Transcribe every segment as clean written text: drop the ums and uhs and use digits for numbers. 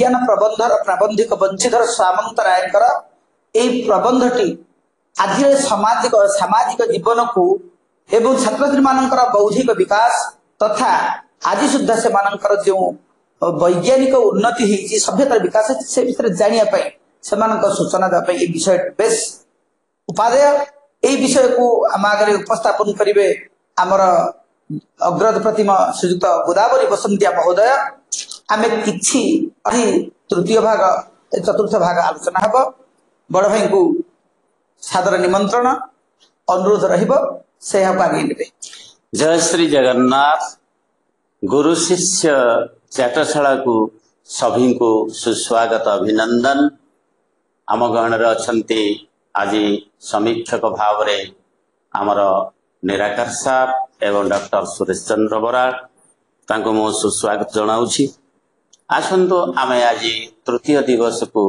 विज्ञान प्रबंधर प्राबंधिक बंशीधर सामंत रायकर यही प्रबंधटी आज सामाजिक सामाजिक जीवन को एवं छात्र छात्री मानकर बौद्धिक विकास तथा आज सुधा से मानकर जो वैज्ञानिक उन्नति होती सभ्यतार विकास से विषय जानापी से सूचना देवाई ये विषय बेस उपादेय यही विषय को आम आगे उपस्थापन करेंगे आमर अग्रज प्रतिमा श्रीजुक्त गोदावरी बसंतिया महोदय आम कि तृतीय भाग चतुर्थ भाग आलोचना हम बड़ भाई को सादर निमंत्रण अनुरोध से आगे ने। जय श्री जगन्नाथ। गुरु शिष्य चाटशाला को सभी को सुस्वागत अभिनंदन। आम गहन अच्छी आज समीक्षक भाव रे आमर निराकार साहब एवं डॉक्टर सुरेश चंद्र बराड़ तांको मो सुस्वागत जनाऊछि। आसंतु आमे आज तृतीय दिवस को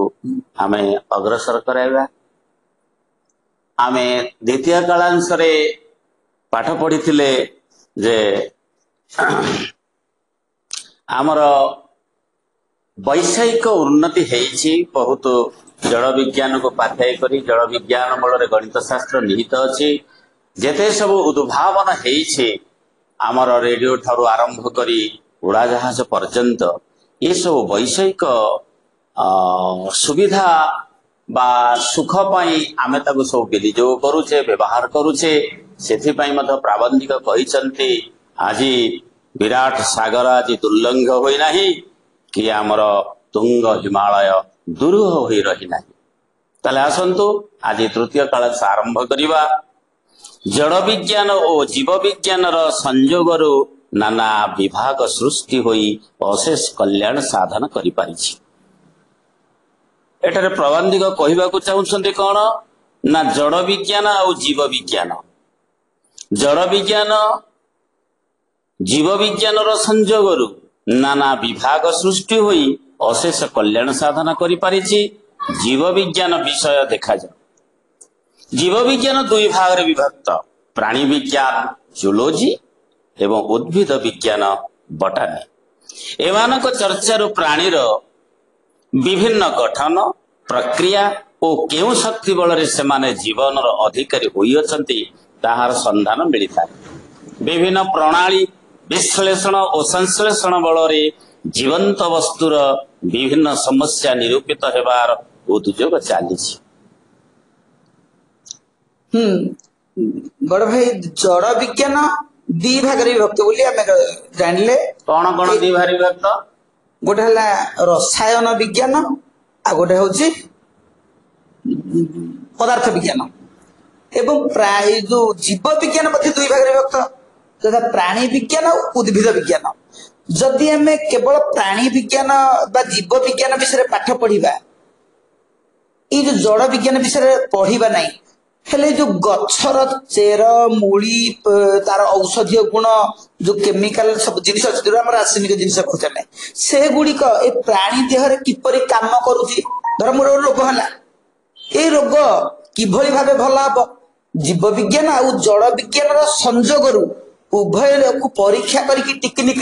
आमे अग्रसर कराइबा। आमे द्वितीय कालांश रे पाठ पढ़िथिले जे आमर वैषयिक उन्नति हेछि बहुत जड़ विज्ञान को पाठ्य करी जड़ विज्ञान बल गणित शास्त्र निहित अछि जेते सब उद्भावन हेछि आमर रेडियो ठारू आरंभ करी उड़ाजहाज पर्यंत ये सब वैषयिक सुविधा बा सुख पाई आमे ताकु सब विनियोग करूचे व्यवहार करूचे सेथि पाई मध्य प्राबंधिक कहिसंती आज विराट सागर आज दुर्लंघ होई नाही कि आमर तुंग हिमालय दुरूह होई रही नाही। ताले आसंतु आज तृतीय काल आरंभ करिबा। जड़ विज्ञान और जीव विज्ञान संजोगरु नाना विभाग सृष्टि होई अशेष कल्याण साधन करि पारिछि। एटारे प्रबंधिक कहिबाकू चाहुछन्ते कोन ना जड़ विज्ञान और जीव विज्ञान जड़ विज्ञान जीव विज्ञान संजोगरु नाना विभाग सृष्टि होई अशेष कल्याण साधन करि पारिछि। जीव विज्ञान विषय देखा जाए जीव विज्ञान दुई भाग रे विभक्त प्राणी विज्ञान जूलॉजी एवं उद्भिद विज्ञान बटानी। एमानक चर्चारू प्राणीर विभिन्न गठन प्रक्रिया और केउ शक्ति बल से माने जीवन अधिकारी होई अछंती ताहार संधान मिलता। विभिन्न प्रणाली विश्लेषण और संश्लेषण बल जीवंत वस्तुर विभिन्न समस्या निरूपित हेबार उद्योग चली। बड़ भाई जड़ विज्ञान दी भाग विभक्त बोली आम जानले कौन कौन दी भाग विभक्त गोटे है रसायन विज्ञान आ गोटे हूँ पदार्थ विज्ञान एवं प्राय जो जीव विज्ञान दुई भाग विभक्त तथा प्राणी विज्ञान और उद्भिद विज्ञान। जदि आम केवल प्राणी विज्ञान बा जीव विज्ञान विषय पाठ पढ़ा ये जो जड़ विज्ञान विषय पढ़ा ना हेले जो गछर चेर मूली तार औषधीय गुण जो केमिकल सब जिनिस अच्छे जो रासायनिक जिनिस कहते से गुड़िक ए प्राणी देह किपरि काम करुची धर मोर रोग है ये रोग किभली भावे भल हम जीव विज्ञान और जड़ विज्ञान संजोगरु उभय को परीक्षा करके टिकनिक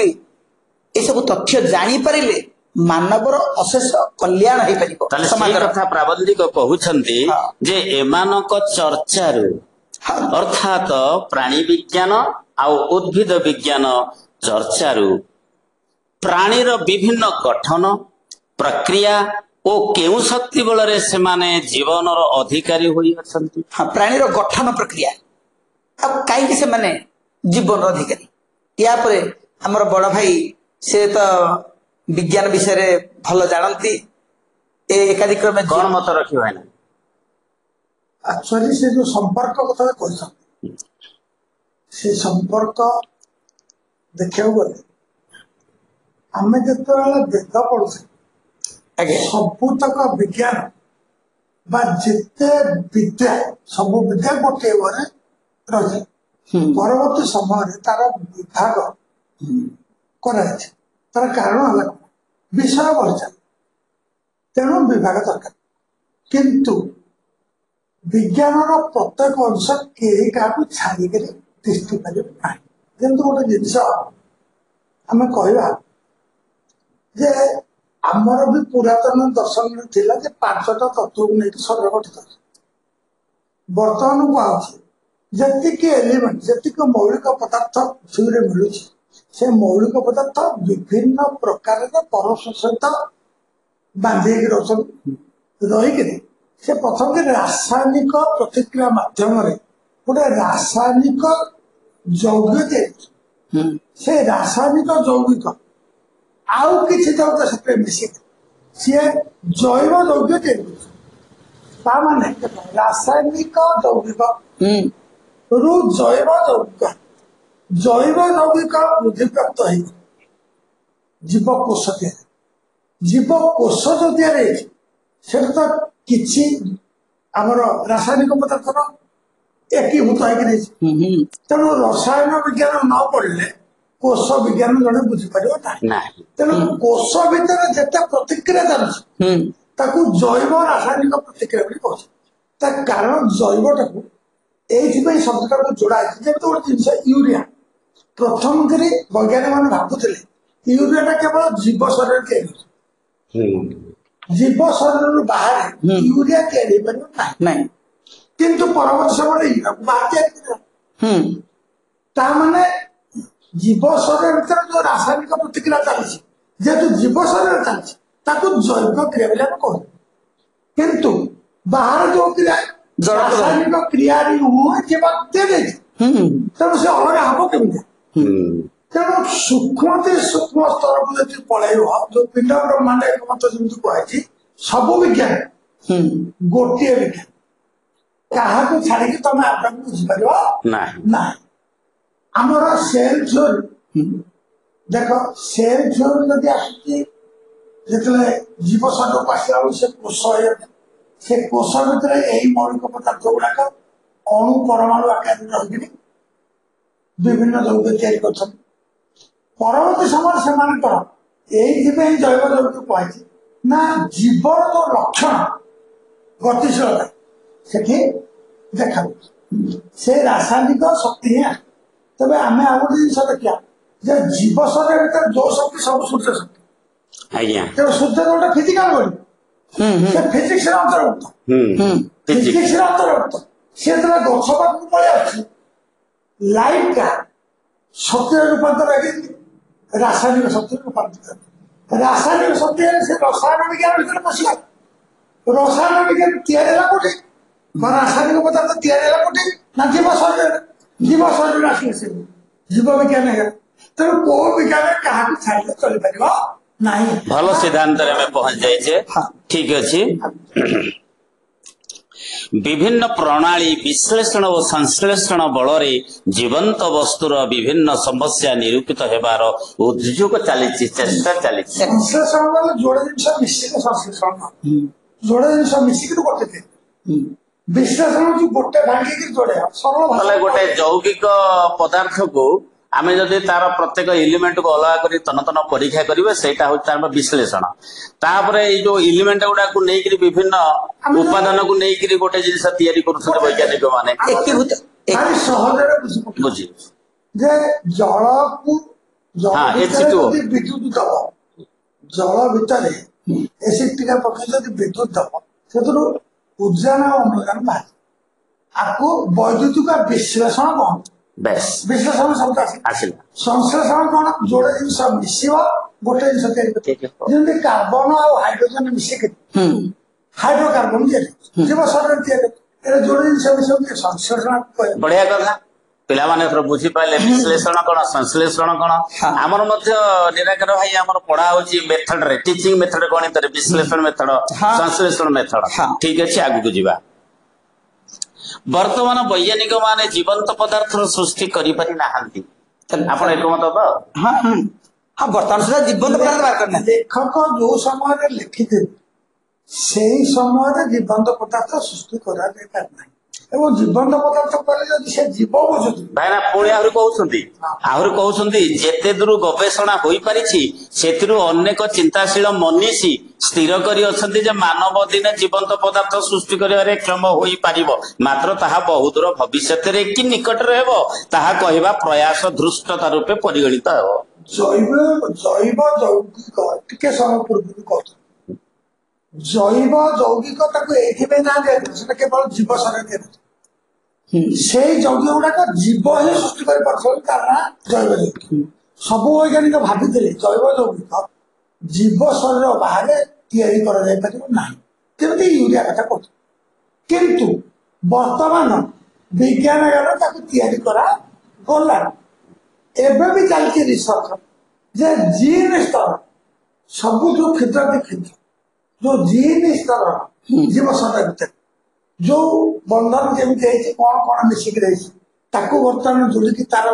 ये सब तथ्य जानी पारिले मानवर अशेष कल्याण हो पार। समाज कथा प्राबंधिक कहउछन्ती जे एमानक चर्चारू अर्थात प्राणी विज्ञान और उद्भिद विज्ञान चर्चारू प्राणीर विभिन्न गठन प्रक्रिया ओ केउ शक्ति बल से माने जीवन अधिकारी होई अछन्ती। प्राणीर गठन प्रक्रिया अब कहीं से माने जीवन अधिकारी या परे हमर बड़ भाई से तो विज्ञान विषय रे भल जानती एकाधिक में कौन मत रखियो है ना एक्चुअली से जो संपर्क कथा कहते से संपर्क देखियो गले आमे जतरा वेद पढ़ुसे सबुतक विज्ञान बा जिते विद्या सब विद्या गोटे बारे रहे परवर्ती समय तार विभाग कराई तार कारण अलग विषय बढ़ जाए तेणु विभाग दरकार किंतु विज्ञान प्रत्येक अंश कहीं क्या छाड़िक दृष्टि पारे ना जमी गोटे जिनस आम कह ଆମର ବି ପୁରାତନ ଦର୍ଶନରେ ଥିଲା ଯେ 5ଟା ତତ୍ତ୍ୱକୁ ନେଇକି ଶରୀର ଗଠିତ। ବର୍ତ୍ତମାନ କୁହାଯାଉଛି ଯେତିକି ଏଲିମେଣ୍ଟ, ଯେତିକି ମୌଳିକ ପଦାର୍ଥ ପୃଥିବୀରେ ମିଳୁଛି, ସେ ମୌଳିକ ପଦାର୍ଥ ବିଭିନ୍ନ ପ୍ରକାରର ପରସ୍ପର ସହିତ ବାନ୍ଧି ହେଇକି ରହିକିରି ସେ ପ୍ରଥମେ ରାସାୟନିକ ପ୍ରତିକ୍ରିୟା ମାଧ୍ୟମରେ ଗୋଟେ ରାସାୟନିକ ଯୌଗିକ ତିଆରି। ସେ ରାସାୟନିକ ଯୌଗିକ ଆଉ କିଛି ଯୌଗିକ ସେଥିରେ ମିଶିକି ସିଏ ଜୈବ ଯୌଗିକ ତିଆରି କରୁଛି। ତା ମାନେ ରାସାୟନିକ ଯୌଗିକ ରୁ ଜୈବ ଯୌଗିକ ବୃଦ୍ଧିପ୍ରାପ୍ତ ହେଇଛି ଜୀବକୋଷ ତିଆରି। ଜୀବକୋଷ ଯୋଉ ତିଆରି ହେଇଛି ସେଟା ତ କିଛି ଆମର ରାସାୟନିକ ପଦାର୍ଥର ଏକୀଭୂତ ହେଇକି ରହିଛି। ତେଣୁ ରସାୟନ ବିଜ୍ଞାନ ନ ପଢିଲେ କୋଷ ବିଜ୍ଞାନ ଜଣେ ବୁଝିପାରିବ ନାହିଁ। ତେଣୁ କୋଷ ଭିତରେ ଯେତେ ପ୍ରତିକ୍ରିୟା ଚାଲୁଛି ତାକୁ ଜୈବ ରାସାୟନିକ ପ୍ରତିକ୍ରିୟା ବୋଲି କହୁଛି। ତା କାରଣ ଜୈବଟାକୁ ଏଇଥିପାଇଁ ଶବ୍ଦଟାକୁ ଯୋଡା ହେଇଛି। ଯେମିତି ଗୋଟେ ଜିନିଷ ୟୁରିଆ, ପ୍ରଥମ କରି ବୈଜ୍ଞାନିକ ମାନେ ଭାବୁଥିଲେ ୟୁରିଆଟା କେବଳ ଜୀବ ଶରୀରରେ ତିଆରି ହେଉଛି। ଜୀବ ଶରୀରରୁ ବାହାରେ ୟୁରିଆ ତିଆରି ହେଇପାରିବ ନାହିଁ। କିନ୍ତୁ ପରବର୍ତ୍ତୀ ସମୟରେ ୟୁରିଆକୁ ବାହାର ତିଆରି କରିବା। ତା ମାନେ ଜୀବ ଶରୀର ଭିତରେ ଯୋଉ ରାସାୟନିକ ପ୍ରତିକ୍ରିୟା ଚାଲିଛି, ଯେହେତୁ ଜୀବ ଶରୀରରେ ଚାଲିଛି ତାକୁ ଜୈବିକ କ୍ରିୟା ବୋଲି ଆମେ କହୁ। କିନ୍ତୁ ବାହାରେ ଯୋଉ କ୍ରିୟା ରାସାୟନିକ କ୍ରିୟା ତିଆରି ହେଇଛି, ତେଣୁ ସେ ଅଲଗା ହବ କେମିତି? ତେଣୁ ସୂକ୍ଷ୍ମ ସ୍ତରକୁ ଯଦି ପଳେଇବ, ଯୋଉ ପିଣ୍ଡ ବ୍ରହ୍ମାଣ୍ଡ ଏକମତ ଯେମିତି କୁହାଯାଇଛି, ସବୁ ବିଜ୍ଞାନ ଗୋଟିଏ ବିଜ୍ଞାନ, କାହାକୁ ଛାଡିକି ତମେ ଆଗକୁ ବୁଝିପାରିବ ନାହିଁ। ଆମର ସେଲ୍ ଥିଓରି ଦେଖ, ସେଲ୍ ଥିଓରି ଯଦି ଆସୁଛି ଯେତେବେଳେ ଜୀବ ଶରୀରକୁ ଆସିଲା ବେଳକୁ ସେ କୋଷ ହେଇଯାଉଛି। ସେ କୋଷ ଭିତରେ ଏଇ ମୌଳିକ ପଦାର୍ଥ ଗୁଡାକ ଅଣୁ ପରମାଣୁ ଆକାରରେ ରହିକିରି ବିଭିନ୍ନ ଯୌଗ ତିଆରି କରୁଛନ୍ତି। ପରବର୍ତ୍ତୀ ସମୟରେ ସେମାନଙ୍କର ଏଇଥିପାଇଁ ଜୈବ ଯୌଗ କୁହାଯାଇଛି ନା ଜୀବର ଯୋଉ ଲକ୍ଷଣ ଗତିଶୀଳତା ସେଠି ଦେଖାଯାଉଛି, ସେ ରାସାୟନିକ ଶକ୍ତି ହିଁ ଆସେ। ତେବେ ଆମେ ଆଉ ଗୋଟେ ଜିନିଷ ଦେଖିବା ଯେ ଜୀବ ଶରୀର ଭିତରେ ଯୋଉ ଶକ୍ତି ସବୁ ସୂର୍ଯ୍ୟ ଶକ୍ତି। ତେଣୁ ସୂର୍ଯ୍ୟ ଗୋଟେ ଫିଜିକାଲ ବଡି, ସେ ଫିଜିକ୍ସର ଅନ୍ତର୍ଭୁକ୍ତ। ସେ ଯେତେବେଳେ ଗଛ ପାଖକୁ ପଳେଇ ଆସୁଛି, ଲାଇଟଟା ଶକ୍ତିରେ ରୂପାନ୍ତର ହେଇକି ରାସାୟନିକ ଶକ୍ତିରେ ରୂପାନ୍ତରିତ। ରାସାୟନିକ ଶକ୍ତି ହେଲେ ସେ ରସାୟନ ବିଜ୍ଞାନ ଭିତରେ ପଶିଲା। ରସାୟନ ବିଜ୍ଞାନ ତିଆରି ହେଲା କୋଉଠି? ରାସାୟନିକ ପଦାର୍ଥ ତିଆରି ହେଲା କୋଉଠି? ନା ଜୀବ ଶରୀରରେ। ଜୀବ ଶରୀରରେ ଆସିଲେ ସେ ଜୀବ ବିଜ୍ଞାନ ହେଇଗଲା। ତେଣୁ କୋଉ ବିଜ୍ଞାନ କାହାକୁ ଛାଡ଼ିଲେ ଚଳିପାରିବ ନାହିଁ। ଭଲ ସିଦ୍ଧାନ୍ତରେ ଆମେ ପହଞ୍ଚି ଯାଇଛେ। ଠିକ ଅଛି। ବିଭିନ୍ନ ପ୍ରଣାଳୀ ବିଶ୍ଳେଷଣ ଓ ସଂଶ୍ଳେଷଣ ବଳରେ ଜୀବନ୍ତ ବସ୍ତୁର ବିଭିନ୍ନ ସମସ୍ୟା ନିରୂପିତ ହେବାର ଉଦ୍ଯୋଗ ଚାଲିଛି, ଚେଷ୍ଟା ଚାଲିଛି। ସଂଶ୍ଳେଷଣ ବୋଲେ ଯୋଡ଼େ ଜିନିଷ ମିଶିକି ସଂଶ୍ଳେଷଣ, ଯୋଡ଼େ ଜିନିଷ ମିଶିକି ଗୋଟେ ବିଶ୍ଳେଷଣ ହଉଛି ଗୋଟେ ଭାଙ୍ଗିକି ଯୋଡ଼େ। ତାହେଲେ ଗୋଟେ ଯୌଗିକ ପଦାର୍ଥକୁ ଆମେ ଯଦି ତାର ପ୍ରତ୍ୟେକ ଏଲିମେଣ୍ଟକୁ ଅଲଗା କରି ତନ ପରୀକ୍ଷା କରିବେ, ସେଇଟା ହଉଛି ତାର ବିଶ୍ଳେଷଣ। ତାପରେ ଏଇ ଯୋଉ ଏଲିମେଣ୍ଟ ଗୁଡାକୁ ନେଇକରି ବିଭିନ୍ନ ଉପାଦାନକୁ ନେଇକରି ଗୋଟେ ଜିନିଷ ତିଆରି କରୁଛନ୍ତି ବୈଜ୍ଞାନିକ ମାନେ। ସହଜରେ ବୁଝି ଯେ ଜଳକୁ ବିଦ୍ୟୁତ ଦବ, ଜଳ ଭିତରେ ଏସିଡ୍ ଟିକେ ପକେଇ ଯଦି ବିଦ୍ୟୁତ ଦବ, ସେଥିରୁ ଉଦ୍ଜାନ ଆଉ ଅମ୍ଳଜାନ ବାହାରେ। ଆକୁ ବୈଦ୍ୟୁତିକ ବିଶ୍ଳେଷଣ କହନ୍ତି। ବିଶ୍ଳେଷଣ ଶବ୍ଦ ଆସିଲା। ସଂଶ୍ଳେଷଣ କଣ? ଯୋଡ଼େ ଜିନିଷ ମିଶିବ ଗୋଟେ ଜିନିଷ ତିଆରି କରିବ। ଯେମିତି କାର୍ବନ ଆଉ ହାଇଡ୍ରୋଜେନ ମିଶିକି ହାଇଡ୍ରୋକାର୍ବନ ତିଆରି, ଜୀବ ଶରୀରରେ ତିଆରି। ଏଟା ଯୋଡ଼େ ଜିନିଷ ମିଶିବ ସଂଶ୍ଳେଷଣ। ବଢିଆ କଥା, ପିଲାମାନେ ବୁଝିପାରିଲେ ବିଶ୍ଳେଷଣ କଣ, ସଂଶ୍ଳେଷଣ କଣ। ଆମର ମଧ୍ୟ ନିରାକର ଭାଇ ଆମର ପଢା ହଉଛି ମେଥଡରେ, ଟିଚିଂ ମେଥଡ ଗଣିତରେ ବିଶ୍ଳେଷଣ ମେଥଡ, ସଂଶ୍ଳେଷଣ ମେଥଡ। ଠିକ ଅଛି, ଆଗକୁ ଯିବା। ବର୍ତ୍ତମାନ ବୈଜ୍ଞାନିକ ମାନେ ଜୀବନ୍ତ ପଦାର୍ଥର ସୃଷ୍ଟି କରିପାରି ନାହାନ୍ତି, ଆପଣ ଏକମତ ତ? ବର୍ତ୍ତମାନ ସୁଦ୍ଧା ଜୀବନ୍ତ ପଦାର୍ଥ ବାହାର କରିନାହାନ୍ତି। ଲେଖକ ଯୋଉ ସମୟରେ ଲେଖିଥିଲେ ସେଇ ସମୟରେ ଜୀବନ୍ତ ପଦାର୍ଥ ସୃଷ୍ଟି କରାଯାଇ ପାରିନାହିଁ। ଏବଂ ଜୀବନ୍ତ ପଦାର୍ଥ ପରେ ଯଦି ସେ ଜୀବ ବୁଝୁଛି ଭାଇନା, ପୁଣି ଆହୁରି କହୁଛନ୍ତି ଯେତେ ଦୂର ଗବେଷଣା ହୋଇପାରିଛି ସେଥିରୁ ଅନେକ ଚିନ୍ତାଶୀଳ ମନୀଷୀ ସ୍ଥିର କରି ଅଛନ୍ତି ଯେ ମାନବ ଦିନେ ଜୀବନ୍ତ ପଦାର୍ଥ ସୃଷ୍ଟି କରିବାରେ କ୍ଷମ ହୋଇପାରିବ, ମାତ୍ର ତାହା ବହୁଦୂର ଭବିଷ୍ୟତରେ କି ନିକଟରେ ହେବ ତାହା କହିବା ପ୍ରୟାସ ଧୃଷ୍ଟତା ରୂପେ ପରିଗଣିତ ହେବ। ଜୈବ ଜୈବ ଯୌଗିକ ଟିକେ ସମୟ ପୂର୍ବରୁ କହୁଥିଲି ଜୈବ ଯୌଗିକ ତାକୁ ଏଇଥିପାଇଁ ନା ଦିଆଯିବ ସେଟା କେବଳ ଜୀବ ଶରୀର ଦିଆଯିବ ସେଇ ଯୌଗିକ ଗୁଡାକ ଜୀବ ହିଁ ସୃଷ୍ଟି କରିପାରୁଛନ୍ତି କାରଣ ଜୈବ ଯୌଗିକ ସବୁ ବୈଜ୍ଞାନିକ ଭାବିଥିଲେ ଜୈବ ଯୌଗିକ ଜୀବ ଶରୀର ବାହାରେ ତିଆରି କରାଯାଇପାରିବ ନାହିଁ ଯେମିତି ୟୁରିଆ କଥା କହୁଥିଲେ କିନ୍ତୁ ବର୍ତ୍ତମାନ ବିଜ୍ଞାନ ତାକୁ ତିଆରି କରାଗଲାଣି ଏବେ ବି ଚାଲିଛି ରିସର୍ଚ୍ଚ ଯେ ଜିନ୍ ସ୍ତର ସବୁଠୁ କ୍ଷୁଦ୍ର କ୍ଷୁଦ୍ର ଯୋଉ ଜିନ୍ ସ୍ତର ଜୀବ ଶରୀର ଭିତରେ ଯୋଉ ବନ୍ଧନ ଯେମିତି ହେଇଛି କଣ କଣ ମିଶିକି ରହିଛି ତାକୁ ବର୍ତ୍ତମାନ ଯୋଡ଼ିକି ତାର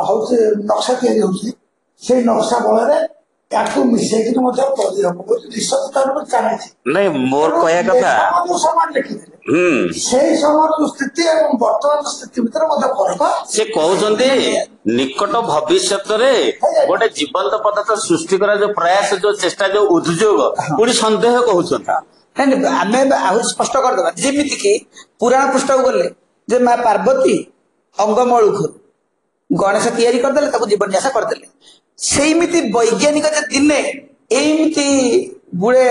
ହଉଛି ନକ୍ସା ତିଆରି ହଉଛି ସେଇ ନକ୍ସା ବଳରେ ତାକୁ ମିଶେଇକି ମଧ୍ୟ କରିହବ ବୋଲି ରିସର୍ଚ୍ଚ ତାର ଚାଲିଛି ନାଇଁ ମୋର କହିବା କଥା ଯୋଉ ସମାନ ଲେଖିଥିଲେ ସେଇ ସମୟର ଯୋଉ ସ୍ଥିତି ଏବଂ ବର୍ତ୍ତମାନ ସ୍ଥିତି ଭିତରେ ମଧ୍ୟ ଫରକ ସେ କହୁଛନ୍ତି ନିକଟ ଭବିଷ୍ୟତରେ ଗୋଟେ ଜୀବନ୍ତ ପଦାର୍ଥ ସୃଷ୍ଟି କରିବା ଯୋଉ ପ୍ରୟାସ ଯୋଉ ଚେଷ୍ଟା ଯୋଉ ଉଦ୍ଯୋଗ ପୁଣି ସନ୍ଦେହ କହୁଛନ୍ତି ନାଇଁ ଆମେ ଆହୁରି ସ୍ପଷ୍ଟ କରିଦେବା ଯେମିତି କି ପୁରାଣ ପୃଷ୍ଠକୁ ଗଲେ ଯେ ମା ପାର୍ବତୀ ଅଙ୍ଗମଳୁଖରୁ ଗଣେଶ ତିଆରି କରିଦେଲେ ତାକୁ ଜୀବନ୍ୟାସ କରିଦେଲେ ସେଇମିତି ବୈଜ୍ଞାନିକ ଯେ ଦିନେ ଏମିତି ଗୁଡେ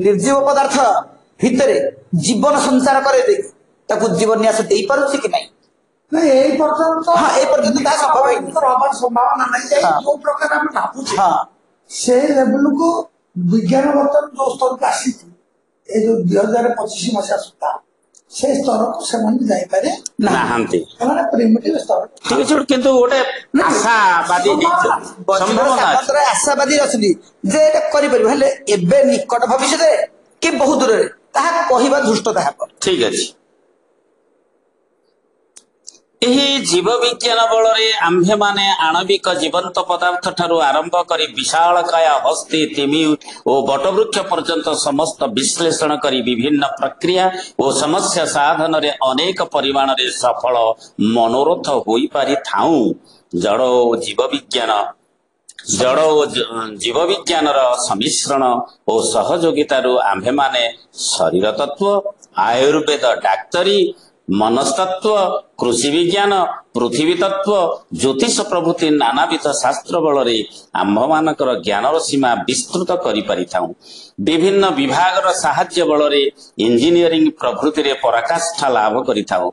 ନିର୍ଜୀବ ପଦାର୍ଥ ଭିତରେ ଜୀବନ ସଞ୍ଚାର କରେଇ ଦେଇକି ତାକୁ ଜୀବନ୍ୟାସ ଦେଇପାରୁଛି କି ନାହିଁ ଏଇ ପର୍ଯ୍ୟନ୍ତ ଏଇ ପର୍ଯ୍ୟନ୍ତ ତାହା ସମ୍ଭବ ହେଇନି ହବାର ସମ୍ଭାବନା ନାହିଁ ଯୋଉ ପ୍ରକାର ଆମେ ଭାବୁଛେ ସେଇ ଲେବୁଲକୁ ବିଜ୍ଞାନ ବର୍ତ୍ତମାନ ଯୋଉ ସ୍ତରକୁ ଆସିଛି ଏଇ ଯୋଉ 2025 ମସିହା ସୁଦ୍ଧା ସେଇ ସ୍ତରକୁ ସେମାନେ ଯାଇପାରେ ନାହାନ୍ତି ସେମାନେ ପ୍ରିମିଟିଭ ସ୍ତର ଠିକ ଅଛି କିନ୍ତୁ ଗୋଟେ ଆଶାବାଦୀ ଆଶାବାଦୀ ଅଛନ୍ତି ଯେ ଏଇଟା କରିପାରିବ ହେଲେ ଏବେ ନିକଟ ଭବିଷ୍ୟତରେ କି ବହୁ ଦୂରରେ ତାହା କହିବା ଧୃଷ୍ଟତା ହେବ ଠିକ ଅଛି ଏହି ଜୀବ ବିଜ୍ଞାନ ବଳରେ ଆମ୍ଭେମାନେ ଆଣବିକ ଜୀବନ୍ତ ପଦାର୍ଥ ଠାରୁ ଆରମ୍ଭ କରି ବିଶାଳକାୟ ହସ୍ତି ତିମି ଓ ବଟବୃକ୍ଷ ପର୍ଯ୍ୟନ୍ତ ସମସ୍ତ ବିଶ୍ଳେଷଣ କରି ବିଭିନ୍ନ ପ୍ରକ୍ରିୟା ଓ ସମସ୍ୟା ସାଧନରେ ଅନେକ ପରିମାଣରେ ସଫଳ ମନୋରଥ ହୋଇପାରିଥାଉ ଜଡ଼ ଓ ଜୀବ ବିଜ୍ଞାନର ସମ୍ମିଶ୍ରଣ ଓ ସହଯୋଗିତାରୁ ଆମ୍ଭେମାନେ ଶରୀର ତତ୍ତ୍ୱ ଆୟୁର୍ବେଦ ଡାକ୍ତରୀ ମନସ୍ତତ୍ତ୍ୱ କୃଷି ବିଜ୍ଞାନ ପୃଥିବୀ ତତ୍ତ୍ୱ ଜ୍ୟୋତିଷ ପ୍ରଭୃତି ନାନାବିଧ ଶାସ୍ତ୍ର ବଳରେ ଆମ୍ଭମାନଙ୍କର ଜ୍ଞାନର ସୀମା ବିସ୍ତୃତ କରିପାରିଥାଉ ବିଭିନ୍ନ ବିଭାଗର ସାହାଯ୍ୟ ବଳରେ ଇଞ୍ଜିନିୟରିଂ ପ୍ରଭୃତିରେ ପରାକାଷ୍ଠା ଲାଭ କରିଥାଉ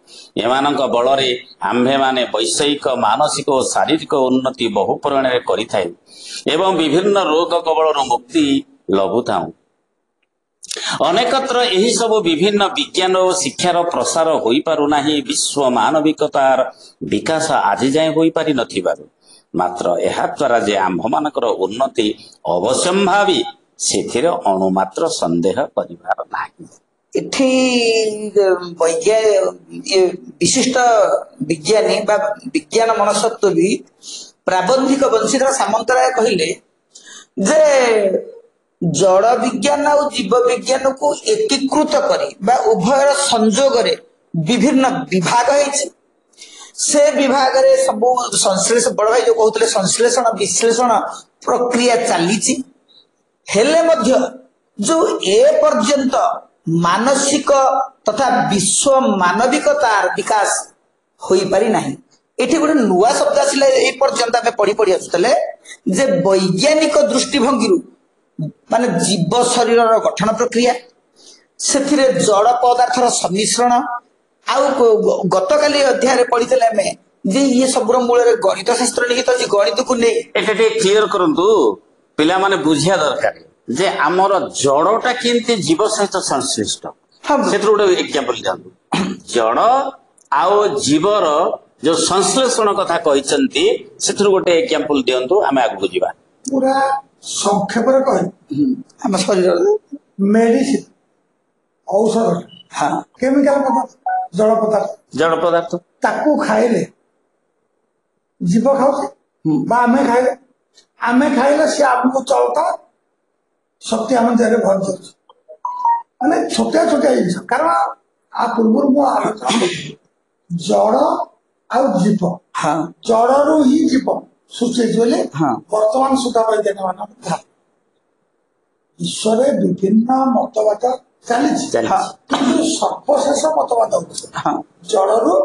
ଏମାନଙ୍କ ବଳରେ ଆମ୍ଭେମାନେ ବୈଷୟିକ ମାନସିକ ଓ ଶାରୀରିକ ଉନ୍ନତି ବହୁ ପରିମାଣରେ କରିଥାଉ ଏବଂ ବିଭିନ୍ନ ରୋଗ କବଳରୁ ମୁକ୍ତି ଲଭୁଥାଉ ଅନେକତ୍ର ଏହି ସବୁ ବିଭିନ୍ନ ବିଜ୍ଞାନ ଓ ଶିକ୍ଷାର ପ୍ରସାର ହୋଇପାରୁନାହିଁ ବିଶ୍ୱ ମାନବିକତାର ବିକାଶ ଆଜି ଯାଏଁ ହୋଇପାରି ନଥିବାରୁ ମାତ୍ର ଏହା ଦ୍ୱାରା ଯେ ଆମ୍ଭମାନଙ୍କର ଉନ୍ନତି ଅବଶ୍ୟମ୍ଭାବୀ ସେଥିରେ ଅଣୁମାତ୍ର ସନ୍ଦେହ କରିବାର ନାହିଁ ଏଠି ବିଶିଷ୍ଟ ବିଜ୍ଞାନୀ ବା ବିଜ୍ଞାନ ମନସତ୍ତ୍ୱ ପ୍ରାବନ୍ଧିକ ବଂଶୀଧର ସାମନ୍ତରାୟ କହିଲେ ଯେ ଜଳ ବିଜ୍ଞାନ ଆଉ ଜୀବ ବିଜ୍ଞାନକୁ ଏକୀକୃତ କରି ବା ଉଭୟର ସଂଯୋଗରେ ବିଭିନ୍ନ ବିଭାଗ ହେଇଛି ସେ ବିଭାଗରେ ସବୁ ସଂଶ୍ଳେଷଣ ବଡ ଭାଇ ଯୋଉ କହୁଥିଲେ ସଂଶ୍ଳେଷଣ ବିଶ୍ଳେଷଣ ପ୍ରକ୍ରିୟା ଚାଲିଛି ହେଲେ ମଧ୍ୟ ଯୋଉ ଏ ପର୍ଯ୍ୟନ୍ତ ମାନସିକ ତଥା ବିଶ୍ୱ ମାନବିକତାର ବିକାଶ ହୋଇପାରି ନାହିଁ ଏଠି ଗୋଟେ ନୂଆ ଶବ୍ଦ ଆସିଲା ଏ ପର୍ଯ୍ୟନ୍ତ ଆମେ ପଢି ଆସୁଥିଲେ ଯେ ବୈଜ୍ଞାନିକ ଦୃଷ୍ଟିଭଙ୍ଗୀରୁ ମାନେ ଜୀବ ଶରୀରର ଗଠନ ପ୍ରକ୍ରିୟା ସେଥିରେ ଜଳ ପଦାର୍ଥର ସମ୍ମିଶ୍ରଣ ଆଉ ଗତକାଲି ଅଧ୍ୟାୟରେ ପଢିଥିଲେ ଆମେ ଯେ ଇଏ ସବୁର ମୂଳରେ ଗଣିତ ଶାସ୍ତ୍ର ନିହିତ ଅଛି ଗଣିତକୁ ନେଇ ଏଟା ଟିକେ କ୍ଲିୟର କରନ୍ତୁ ପିଲାମାନେ ବୁଝିବା ଦରକାର ଯେ ଆମର ଜଡଟା କେମିତି ଜୀବ ସହିତ ସଂଶ୍ଳିଷ୍ଟ ସେଥିରୁ ଗୋଟେ ଏକ୍ସାମ୍ପଲ ଦିଅନ୍ତୁ ଜଡ ଆଉ ଜୀବର ଯୋଉ ସଂଶ୍ଳେଷଣ କଥା କହିଛନ୍ତି ସେଥିରୁ ଗୋଟେ ଏକ୍ସାମ୍ପଲ ଦିଅନ୍ତୁ ଆମେ ଆଗକୁ ଯିବା ପୁରା ସଂକ୍ଷେପରେ କହିବି ଆମ ଶରୀରରେ ମେଡିସିନ ଔଷଧ କେମିକାଲ ପଦାର୍ଥ ଜଳ ପଦାର୍ଥ ତାକୁ ଖାଇଲେ ଜୀବ ଖାଉଛି ବା ଆମେ ଖାଇଲେ ସେ ଆମକୁ ଚଳତା ଶକ୍ତି ଆମ ଦେହରେ ଭରି ଯାଉଛି ମାନେ ଛୋଟିଆ ଜିନିଷ କାରଣ ଆ ପୂର୍ବରୁ ମୁଁ ଆଲୋଚନା କରୁଥିଲି ଜଳ ଆଉ ଜୀବ ଜଳରୁ ହିଁ ଜୀବ ସୃଷ୍ଟି ହେଇଛି ବୋଲି ବର୍ତ୍ତମାନ ସୁଦ୍ଧା ବୈଜ୍ଞାନିକ ମାନଙ୍କ ବିଶ୍ୱରେ ବିଭିନ୍ନ ମତବାଦ ଚାଲିଛି କିନ୍ତୁ ସର୍ବଶେଷ ମତବାଦ ହଉଛି ଜଳରୁ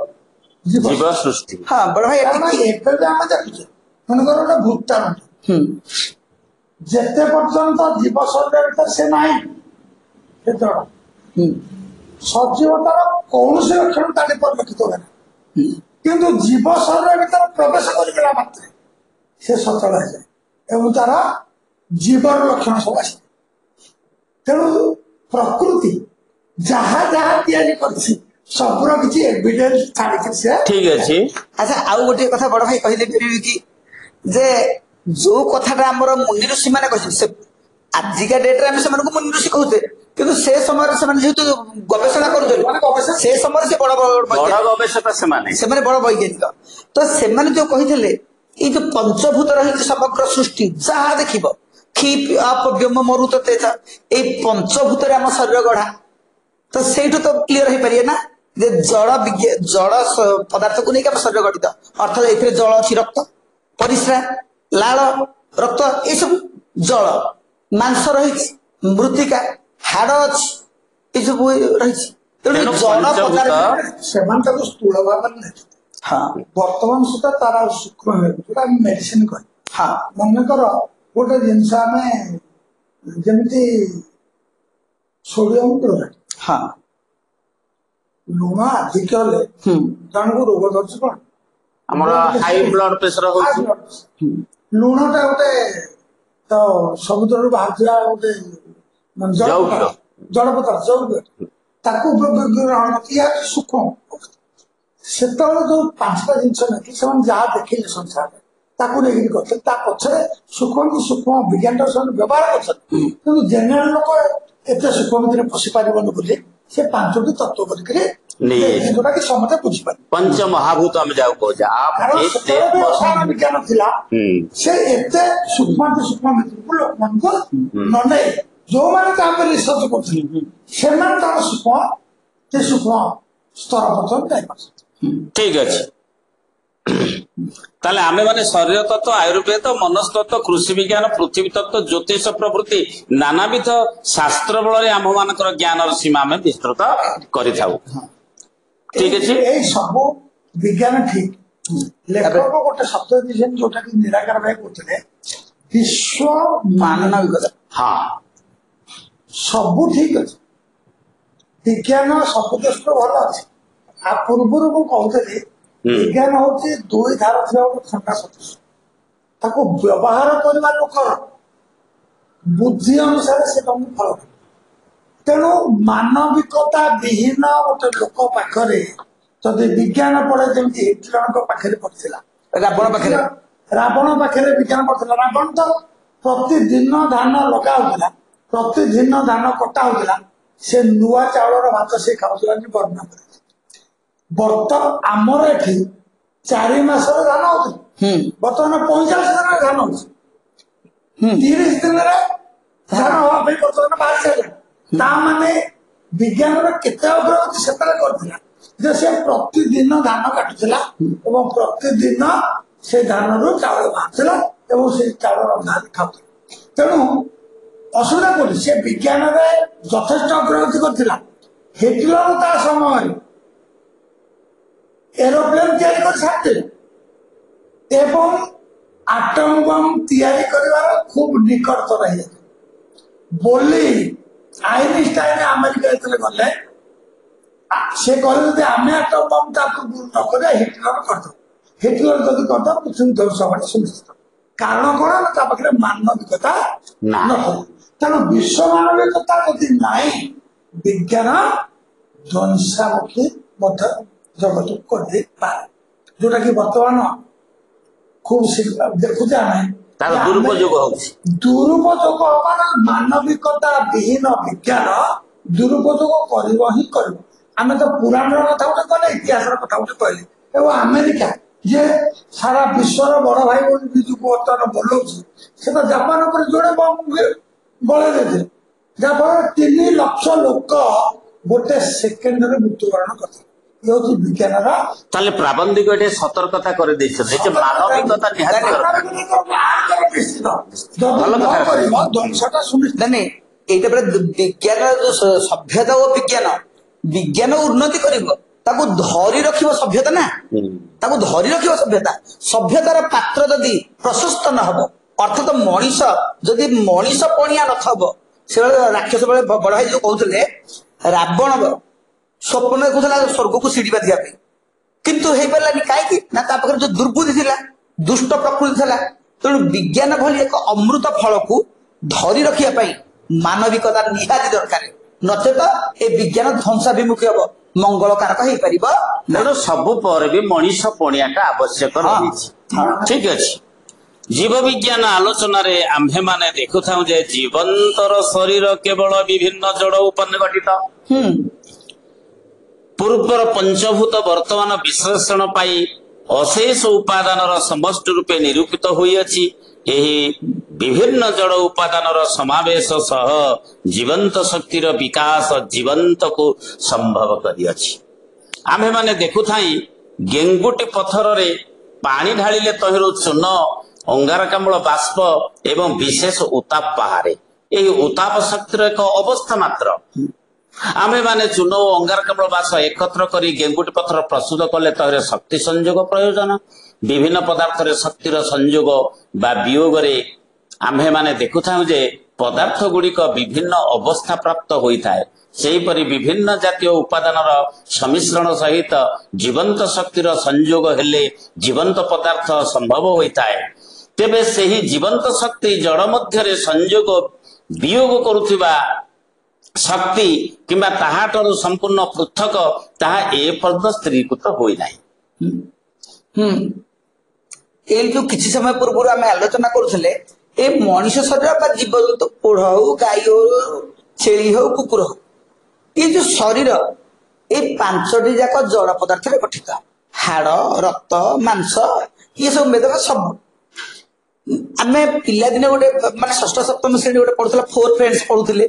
ଜୀବ ସୃଷ୍ଟି ବଡ ଭାଇ ଏବେ ବି ଆମେ ଦେଖୁଛେ ମନେକର ଗୋଟେ ଭୂତାଣୁ ଯେତେ ପର୍ଯ୍ୟନ୍ତ ଜୀବ ଶରୀର ଭିତରେ ସେ ନାହିଁ ସେ ଜଳ ସଜୀବତାର କୌଣସି ଲକ୍ଷଣ ତାଠି ପରିଲକ୍ଷିତ ହୁଏ ନା କିନ୍ତୁ ଜୀବ ଶରୀର ଭିତରେ ପ୍ରବେଶ କରିଗଲା ମାତ୍ରେ ସେ ସଚଳ ହେଇଯାଏ ଏବଂ ତାର ଜୀବର ଲକ୍ଷଣ ସବୁ ଆସେ। ତେଣୁ ପ୍ରକୃତି ଯାହା ଯାହା ତିଆରି କରିଛି ସବୁର କିଛି ଏଭିଡେନ୍ସ ଛାଡିକି ସେ ଠିକ ଅଛି। ଆଚ୍ଛା ଆଉ ଗୋଟିଏ କଥା ବଡ ଭାଇ କହିଲେ ପାରିବେ କି ଯେ ଯୋଉ କଥାଟା ଆମର ମୁନି ଋଷି ମାନେ କହିଛନ୍ତି ସେ ଆଜିକା ଡେଟରେ ଆମେ ସେମାନଙ୍କୁ ମୁନି ଋଷି କହୁଛେ କିନ୍ତୁ ସେ ସମୟରେ ସେମାନେ ଯେହେତୁ ଗବେଷଣା କରୁଛନ୍ତି ସେ ସମୟରେ ସେ ବଡ ବଡ ଗବେଷକ ସେମାନେ ବଡ ବୈଜ୍ଞାନିକ ତ ସେମାନେ ଯୋଉ କହିଥିଲେ ଏଇ ଯୋଉ ପଞ୍ଚଭୂତ ରହିଛି ସମଗ୍ର ସୃଷ୍ଟି ଯାହା ଦେଖିବ କ୍ଷିପ୍ ଅପ୍ ବ୍ୟୋମ ମରୁତ ତେଜ ଏଇ ପଞ୍ଚଭୂତରେ ଆମ ଶରୀର ଗଢା ତ ସେଇଠୁ ତ କ୍ଲିୟର ହେଇପାରିବେ ନା ଯେ ଜଳ ପଦାର୍ଥକୁ ନେଇକି ଆମ ଶରୀର ଗଠିତ ଅର୍ଥାତ୍ ଏଥିରେ ଜଳ ଅଛି ରକ୍ତ ପରିସ୍ରା ଲାଳ ରକ୍ତ ଏସବୁ ଜଳ ମାଂସ ରହିଛି ମୃତ୍ତିକା ହାଡ ଅଛି ଏସବୁ ରହିଛି ତେଣୁ ଜଳ ପଦାର୍ଥ ସେମାନେ ତାକୁ ସ୍ଥୂଳ ଭାବରେ ନେଇଛନ୍ତି। ହଁ ବର୍ତ୍ତମାନ ସୁଦ୍ଧା ତାର ସୂକ୍ଷ୍ମ ଯୋଉଟା ଆମେ ମେଡିସିନ କହି ହଁ ମନେକର ଗୋଟେ ଜିନିଷ ଆମେ ଯେମିତି ସୋଡିୟମ କ୍ଲୋରାଇଡ୍ ହଁ ଲୁଣ ଅଧିକ ହେଲେ ଜଣକୁ ରୋଗ ଧରୁଛି କଣ ଆମର ହାଇ ବ୍ଲଡ ପ୍ରେସର ହଉଛି ଲୁଣଟା ଗୋଟେ ତ ସମୁଦ୍ରରୁ ବାହାରୁଥିବା ଗୋଟେ ଜଳ ପଦାର୍ଥ ତାକୁ ଗ୍ରହଣ ସୂକ୍ଷ୍ମ ସେତେବେଳେ ଯୋଉ ପାଞ୍ଚଟା ଜିନିଷ ନେଇକି ସେମାନେ ଯାହା ଦେଖିଲେ ସଂସାରରେ ତାକୁ ନେଇକି କରିଥିଲେ ତା ପଛରେ ସୂକ୍ଷ୍ମ ବିଜ୍ଞାନର ସେମାନେ ବ୍ୟବହାର କରୁଛନ୍ତି କିନ୍ତୁ ଜେନେରାଲ ଲୋକ ଏତେ ସୂକ୍ଷ୍ମ ଭିତରେ ପଶି ପାରିବନି ବୋଲି ସେ ପାଞ୍ଚଟି ତତ୍ତ୍ୱ କରିକିରି ଯୋଉଟା କି ସମସ୍ତେ ବୁଝିପାରିବେ ପଞ୍ଚମହାଭୂତ ଆମେ ଯାଉ କହୁଛେ କାରଣ ସେତେବେଳେ ବି ରସାୟନ ବିଜ୍ଞାନ ଥିଲା ସେ ଏତେ ସୂକ୍ଷ୍ମ ଭିତରକୁ ଲୋକମାନଙ୍କୁ ନ ନେଇ ଯୋଉମାନେ ତାପରେ ରିସର୍ଚ୍ଚ କରୁଥିଲେ ସେମାନେ ତାର ସୂକ୍ଷ୍ମ ସ୍ତର ପର୍ଯ୍ୟନ୍ତ ଯାଇପାରୁଛନ୍ତି। ଠିକ ଅଛି। ତାହେଲେ ଆମେ ମାନେ ଶରୀର ତତ୍ତ୍ୱ ଆୟୁର୍ବେଦ ମନସ୍ତତ୍ତ୍ୱ କୃଷି ବିଜ୍ଞାନ ପୃଥିବୀ ତତ୍ତ୍ୱ ଜ୍ୟୋତିଷ ପ୍ରଭୃତି ନାନାବିଧ ଶାସ୍ତ୍ର ବଳରେ ଆମ ମାନଙ୍କର ଜ୍ଞାନର ସୀମା ଆମେ ବିସ୍ତୃତ କରିଥାଉ। ଠିକ ଅଛି। ଏଇ ସବୁ ବିଜ୍ଞାନ ଠିକ ଲେଖକ ଗୋଟେ ଶବ୍ଦ ଦେଇଛନ୍ତି ଯୋଉଟା କି ନିରାକାର ଭାଇ କହୁଥିଲେ ବିଶ୍ୱ ମାନବିକତା ହଁ ସବୁ ଠିକ ଅଛି ବିଜ୍ଞାନ ସବୁ ଦୃଷ୍ଟିରୁ ଭଲ ଅଛି ଆ ପୂର୍ବରୁ ମୁଁ କହୁଥିଲି ବିଜ୍ଞାନ ହଉଛି ଦୁଇ ଧାର ଥିବା ଗୋଟେ ଖଣ୍ଡା ସଦୃଶ ତାକୁ ବ୍ୟବହାର କରିବା ଲୋକର ବୁଦ୍ଧି ଅନୁସାରେ ସେ ତମକୁ ଫଳ ଦେବ ତେଣୁ ମାନବିକତା ବିହୀନ ଗୋଟେ ଲୋକ ପାଖରେ ଯଦି ବିଜ୍ଞାନ ପଢେ ଯେମିତି ହିଟଲରଙ୍କ ପାଖରେ ପଡିଥିଲା ରାବଣ ପାଖରେ ବିଜ୍ଞାନ ପଡିଥିଲା ରାବଣ ତ ପ୍ରତିଦିନ ଧାନ ଲଗା ହଉଥିଲା ପ୍ରତିଦିନ ଧାନ କଟା ହଉଥିଲା ସେ ନୂଆ ଚାଉଳର ଭାତ ସେ ଖାଉଥିଲା ବର୍ଣ୍ଣନା କରି ଆମର ଏଠି 4 ମାସର ଧାନ ହଉଥିଲା ବର୍ତ୍ତମାନ 45 ଦିନରେ ଧାନ ହଉଛି 30 ଦିନରେ ଧାନ ହବା ପାଇଁ ବର୍ତ୍ତମାନ ବାହାରି ସାରିଲାଣି ତା ମାନେ ବିଜ୍ଞାନର କେତେ ଅଗ୍ରଗତି ସେତେବେଳେ କରିଥିଲା ଯେ ସେ ପ୍ରତିଦିନ ଧାନ କାଟୁଥିଲା ଏବଂ ପ୍ରତିଦିନ ସେ ଧାନରୁ ଚାଉଳ ବାହାରୁଥିଲା ଏବଂ ସେ ଚାଉଳ ରନ୍ଧା ଖାଉଥିଲା ତେଣୁ ଅସୁବିଧା କୋଉଠି ସେ ବିଜ୍ଞାନରେ ଯଥେଷ୍ଟ ଅଗ୍ରଗତି କରିଥିଲା ହିଟଲର ତା ସମୟରେ ଏରୋପ୍ଲେନ ତିଆରି କରି ସାରିଥିଲେ ଏବଂ ଆଟମ ବମ୍ ତିଆରି କରିବାର ଖୁବ ନିକଟତର ହେଇଯାଇଥିଲା ବୋଲି ଆଇନଷ୍ଟାଇନ ଆମେରିକା ଯେତେବେଳେ ଗଲେ ସେ କହିଲେ ଯଦି ଆମେ ଆଟମ ବମ୍ ତା ପୂର୍ବରୁ ନ କରିବା ହିଟଲର କରିଦେବ ହିଟଲର ଯଦି କରିଦେବ ପୃଥିବୀ ଧ୍ୱଂସ ହେବାଟା ସୁନିଶ୍ଚିତ କାରଣ କଣ ନା ତା ପାଖରେ ମାନବିକତା ନଥିଲା ତେଣୁ ବିଶ୍ୱ ମାନବିକତା ଯଦି ନାହିଁ ବିଜ୍ଞାନ ଧ୍ୱଂସାମୁଖୀ ମଧ୍ୟ ଜଗତକୁ କରିଦେଇପାରେ ଯୋଉଟା କି ବର୍ତ୍ତମାନ ଖୁବ ଦେଖୁଛେ ଆମେ ଦୁରୁପଯୋଗ ହବାର ମାନବିକତା ବିହୀନ ବିଜ୍ଞାନ ଦୁରୁପଯୋଗ କରିବ ହିଁ କରିବ ଆମେ ତ ପୁରାଣର କଥା ଗୋଟେ କହିଲେ ଇତିହାସର କଥା ଗୋଟେ କହିଲେ ଏବଂ ଆମେରିକା ଯେ ସାରା ବିଶ୍ୱର ବଡ ଭାଇ ବୋଲି ନିଜକୁ ବର୍ତ୍ତମାନ ବୋଲଉଛି ସେ ତ ଜାପାନ ଉପରେ ଯୋଡେ ବମ୍ ବଳେଇ ଦେଇଥିଲେ ଯାହାଫଳରେ 3 ଲକ୍ଷ ଲୋକ ଗୋଟେ ସେକେଣ୍ଡରେ ମୃତ୍ୟୁବରଣ କରିଥିଲେ ହଉଛି ବିଜ୍ଞାନର ତାହେଲେ ପ୍ରାବନ୍ଧିକ ଏଠି ସତର୍କତା କରିଦେଇଛନ୍ତି ଯେ ମାନବିକତା ନିହାତି ଧ୍ୱଂସଟା ସୁନିଶ୍ଚିତ ଏଇଟା ପୁରା ବିଜ୍ଞାନ ଯୋଉ ସଭ୍ୟତା ଓ ବିଜ୍ଞାନ ଉନ୍ନତି କରିବ ତାକୁ ଧରି ରଖିବ ସଭ୍ୟତା ନା, ତାକୁ ଧରି ରଖିବ ସଭ୍ୟତା। ସଭ୍ୟତାର ପାତ୍ର ଯଦି ପ୍ରଶସ୍ତ ନ ହବ, ଅର୍ଥାତ ମଣିଷ ଯଦି ମଣିଷ ପଣିଆ ନଥବ, ସେବେଳେ ରାକ୍ଷସ ବେଳେ ବଡ ଭାଇ ଯୋଉ କହୁଥିଲେ ରାବଣ ସ୍ୱପ୍ନ ଦେଖୁଥିଲା ସ୍ୱର୍ଗକୁ ସିଡି ବାନ୍ଧିବା ପାଇଁ, କିନ୍ତୁ ହେଇପାରିଲାନି। କାହିଁକି ନା ତା ପାଖରେ ଯୋଉ ଦୁର୍ବୁଦ୍ଧି ଥିଲା, ଦୁଷ୍ଟ ପ୍ରକୃତି ଥିଲା। ତେଣୁ ବିଜ୍ଞାନ ଭଳି ଏକ ଅମୃତ ଫଳକୁ ଧରି ରଖିବା ପାଇଁ ମାନବିକତା ନିହାତି ଦରକାର, ନଚେତ ଏ ବିଜ୍ଞାନ ଧ୍ୱଂସାଭିମୁଖୀ ହବ, ମଙ୍ଗଳକାରକ ହେଇପାରିବ। ତେଣୁ ସବୁ ପରେ ବି ମଣିଷ ପଣିଆଟା ଆବଶ୍ୟକ ରହିଛି। ଠିକ ଅଛି। ଜୀବ ବିଜ୍ଞାନ ଆଲୋଚନାରେ ଆମ୍ଭେମାନେ ଦେଖୁଥାଉ ଯେ ଜୀବନ୍ତର ଶରୀର କେବଳ ବିଭିନ୍ନ ଜଡ଼ ଉପରେ ଗଠିତ। ପୂର୍ବର ପଞ୍ଚଭୂତ ବର୍ତ୍ତମାନ ବିଶ୍ଳେଷଣ ପାଇଁ ଅଶେଷ ଉପାଦାନର ସମଷ୍ଟି ରୂପେ ନିରୂପିତ ହୋଇଅଛି। ଏହି ବିଭିନ୍ନ ଜଡ଼ ଉପାଦାନର ସମାବେଶ ସହ ଜୀବନ୍ତ ଶକ୍ତିର ବିକାଶ ଜୀବନ୍ତକୁ ସମ୍ଭବ କରିଅଛି। ଆମ୍ଭେମାନେ ଦେଖୁଥାଇ ଗେଙ୍ଗୁଟି ପଥରରେ ପାଣି ଢାଳିଲେ ତହିଁରୁ ଚୂନ, ଅଙ୍ଗାରକାମ୍ଳ ବାଷ୍ପ ଏବଂ ବିଶେଷ ଉତ୍ତାପ ବାହାରେ। ଏହି ଉତ୍ତାପ ଶକ୍ତିର ଏକ ଅବସ୍ଥା ମାତ୍ର। ଆମ୍ଭେମାନେ ଚୂନ ଓ ଅଙ୍ଗାରକାମ୍ଳ ବାଷ୍ପ ଏକତ୍ର କରି ଗେଙ୍ଗୁଟି ପଥର ପ୍ରସ୍ତୁତ କଲେ ତହିଁରେ ଶକ୍ତି ସଂଯୋଗ ପ୍ରୟୋଜନ। ବିଭିନ୍ନ ପଦାର୍ଥରେ ଶକ୍ତିର ସଂଯୋଗ ବା ବିୟୋଗରେ ଆମ୍ଭେମାନେ ଦେଖୁଥାଉ ଯେ ପଦାର୍ଥ ଗୁଡ଼ିକ ବିଭିନ୍ନ ଅବସ୍ଥା ପ୍ରାପ୍ତ ହୋଇଥାଏ। ସେହିପରି ବିଭିନ୍ନ ଜାତୀୟ ଉପାଦାନର ସମ୍ମିଶ୍ରଣ ସହିତ ଜୀବନ୍ତ ଶକ୍ତିର ସଂଯୋଗ ହେଲେ ଜୀବନ୍ତ ପଦାର୍ଥ ସମ୍ଭବ ହୋଇଥାଏ। ତେବେ ସେହି ଜୀବନ୍ତ ଶକ୍ତି ଜଡ଼ ମଧ୍ୟରେ ସଂଯୋଗ ବିୟୋଗ କରୁଥିବା ଶକ୍ତି କିମ୍ବା ତାହାଠାରୁ ସମ୍ପୂର୍ଣ୍ଣ ପୃଥକ, ତାହା ଏପର୍ଯ୍ୟନ୍ତ ସ୍ଥିରୀକୃତ ହୋଇନାହିଁ। ଏଇ ଯୋଉ କିଛି ସମୟ ପୂର୍ବରୁ ଆମେ ଆଲୋଚନା କରୁଥିଲେ, ଏ ମଣିଷ ଶରୀର ବା ଜୀବଜନ୍ତୁ, ପୋଢ଼ ହଉ, ଗାଈ ହଉ, ଛେଳି ହଉ, କୁକୁର ହଉ, ଏ ଯୋଉ ଶରୀର ଏଇ ପାଞ୍ଚଟି ଯାକ ଜଡ଼ ପଦାର୍ଥରେ ଗଠିତ। ହାଡ଼, ରକ୍ତ, ମାଂସ, ଇଏ ସବୁ ମେଦକ ସବୁ। ଆମେ ପିଲାଦିନେ ଗୋଟେ ମାନେ ଷଷ୍ଠ ସପ୍ତମ ଶ୍ରେଣୀ ଗୋଟେ ପଢୁଥିଲା, ଫୋର ଫ୍ରେଣ୍ଡସ୍ ପଢୁଥିଲେ।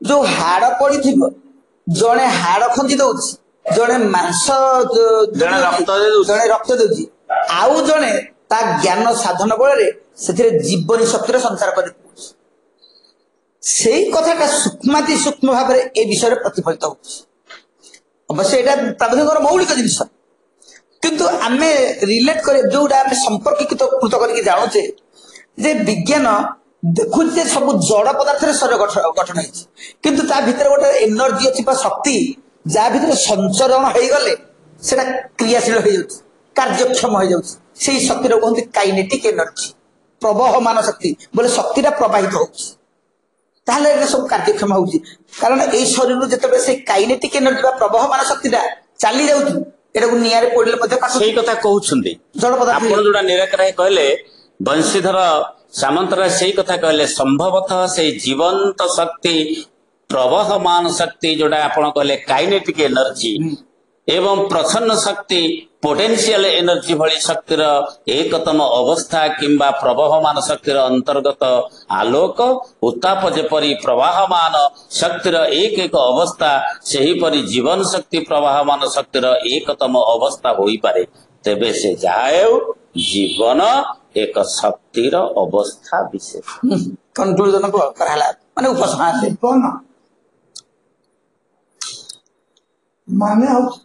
ଯୋଉ ହାଡ଼ ପଡିଥିବ, ଜଣେ ହାଡ଼ ଖଞ୍ଜି ଦଉଛି, ଜଣେ ମାଂସ ଜଣେ ରକ୍ତ ଦଉଛି, ଆଉ ଜଣେ ତା ଜ୍ଞାନ ସାଧନ ବଳରେ ସେଥିରେ ଜୀବନୀ ଶକ୍ତିର ସଞ୍ଚାର କରି ଦଉଛି। ସେଇ କଥାଟା ସୂକ୍ଷ୍ମାତି ସୂକ୍ଷ୍ମ ଭାବରେ ଏ ବିଷୟରେ ପ୍ରତିଫଳିତ ହଉଛି। ଅବଶ୍ୟ ଏଇଟା ପ୍ରାବନ୍ଧିକର ମୌଳିକ ଜିନିଷ, କିନ୍ତୁ ଆମେ ରିଲେଟ କରି ଯୋଉଟା ଆମେ ସମ୍ପର୍କୀକୃତ କରିକି ଜାଣୁଛେ ଯେ ବିଜ୍ଞାନ ଦେଖୁଛି ଯେ ସବୁ ଜଡ଼ ପଦାର୍ଥରେ ଶରୀର ଗଠନ ହେଇଛି, କିନ୍ତୁ ତା ଭିତରେ ଗୋଟେ ଏନର୍ଜି ଅଛି ବା ଶକ୍ତି, ଯାହା ଭିତରେ ସଞ୍ଚରଣ ହେଇଗଲେ ସେଟା କ୍ରିୟାଶୀଳ ହେଇଯାଉଛି, କାର୍ଯ୍ୟକ୍ଷମ ହେଇଯାଉଛି। ସେଇ ଶକ୍ତିର କୁହନ୍ତି କାଇନେଟିକ ଏନର୍ଜି, ପ୍ରବହମାନ ଶକ୍ତି। ବୋଲେ ଶକ୍ତିଟା ପ୍ରବାହିତ ହଉଛି, ତାହେଲେ ଏଟା ସବୁ କାର୍ଯ୍ୟକ୍ଷମ ହଉଛି। କାରଣ ଏଇ ଶରୀରରୁ ଯେତେବେଳେ ସେଇ କାଇନେଟିକ ଏନର୍ଜି ବା ପ୍ରବହମାନ ଶକ୍ତିଟା ଚାଲି ଯାଉଛି, ଏଟାକୁ ନିଆଁରେ ପୋଡ଼ିଲେ ମଧ୍ୟ ସେଇ କଥା କହୁଛନ୍ତି। ଜଡ଼ ପଦାର୍ଥ ଆପଣ ଯୋଉଟା ନିରାକରାୟ କହିଲେ, ବଂଶୀଧର ସାମନ୍ତରାୟ ସେଇ କଥା କହିଲେ। ସମ୍ଭବତଃ ସେଇ ଜୀବନ୍ତ ଶକ୍ତି, ପ୍ରବହମାନ ଶକ୍ତି ଯୋଉଟା ଆପଣ କହିଲେ କାଇନେଟିକ ଏନର୍ଜି, ଏବଂ ପ୍ରଚ୍ଛନ୍ନ ଶକ୍ତି ପୋଟେନ୍ସିଆଲ ଏନର୍ଜି ଭଳି ଶକ୍ତିର ଏକତମ ଅବସ୍ଥା କିମ୍ବା ପ୍ରବହମାନ ଶକ୍ତିର ଅନ୍ତର୍ଗତ ଆଲୋକ ଉତ୍ତାପ ଯେପରି ପ୍ରବାହମାନ ଶକ୍ତିର ଏକ ଏକ ଅବସ୍ଥା, ସେହିପରି ଜୀବନ ଶକ୍ତି ପ୍ରବାହମାନ ଶକ୍ତିର ଏକତମ ଅବସ୍ଥା ହୋଇପାରେ। ତେବେ ସେ ଯାହା ହେଉ, ଜୀବନ ଏକ ଶକ୍ତିର ଅବସ୍ଥା ବିଶେଷ। କନକ୍ଲୁଜନ କରାହେଲା, ମାନେ ଉପସଂହାର। ଜୀବନ ମାନେ ହଉଛି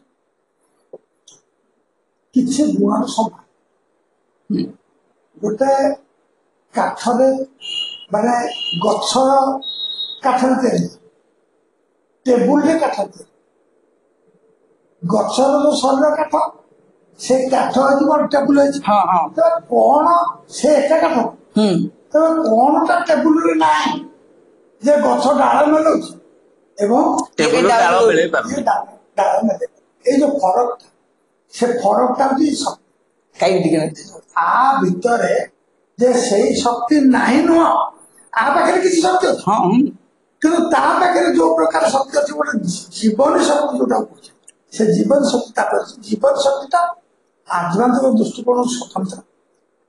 କିଛି ଗୁଣର ସମାନ। ଗୋଟେ କାଠରେ ମାନେ ଗଛ କାଠରେ ତିଆରି, ଟେବୁଲରେ କାଠ ତିଆରି, ଗଛର ଯୋଉ ଶରୀର କାଠ, ସେ କାଠ ହେଇଛି କଣ ଟେବୁଲ ହେଇଛି। ତେବେ କଣ ସେ ଏକା କାଠ, ତେବେ କଣଟା ଟେବୁଲରେ ନାହିଁ ଯେ ଗଛ ଡାଳ ମେଲଉଛି ଏବଂ ଡାଳ ମିଳେଇ ପାରୁନି। ଡାଳ ମେଲେ। ଏଇ ଯୋଉ ଫରକଟା, ସେ ଫରକଟା ହଉଛି ଶକ୍ତି। ଆ ଭିତରେ ଯେ ସେଇ ଶକ୍ତି ନାହିଁ ନୁହଁ, ଆ ପାଖରେ କିଛି ଶକ୍ତି ଅଛି, କିନ୍ତୁ ତା ପାଖରେ ଯୋଉ ପ୍ରକାର ଶକ୍ତି ଅଛି, ଗୋଟେ ଜୀବନୀ ଶକ୍ତି ଯୋଉଟା କହୁଛି, ସେ ଜୀବନ ଶକ୍ତି ତା ପାଖରେ। ଜୀବନ ଶକ୍ତିଟା ଆଧ୍ୟାତ୍ମିକ ଦୃଷ୍ଟିକୋଣରୁ ସ୍ୱତନ୍ତ୍ର।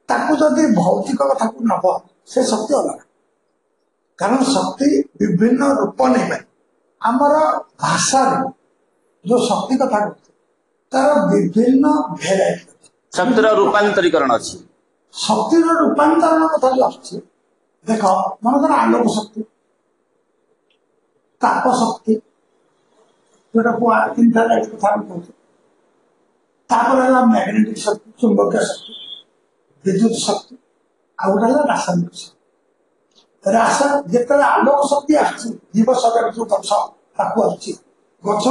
ତାକୁ ଯଦି ଭୌତିକ କଥାକୁ ନବ, ସେ ଶକ୍ତି ଅଲଗା। କାରଣ ଶକ୍ତି ବିଭିନ୍ନ ରୂପ ନେଇପାରେ। ଆମର ଭାଷାରେ ଯୋଉ ଶକ୍ତି କଥା କହୁଛି, ତାର ବିଭିନ୍ନ ଭେରାଇଟି ଅଛି, ଶକ୍ତିର ରୂପାନ୍ତରୀକରଣ ଅଛି। ଶକ୍ତିର ରୂପାନ୍ତରଣ କଥା ଯୋଉ ଆସୁଛି, ଦେଖ ମନେକର ଆଲୋକ ଶକ୍ତି, ତାପ ଶକ୍ତି, जोटा को चिंता लाइट कथा कहते तापर है मैग्नेटिक शक्ति चुंबकीय शक्ति विद्युत शक्ति आ गोटे है रासायनिक शक्ति रासायन जिते आलोक शक्ति आसी जीव शरीर जो गछ ताकू आसी गछ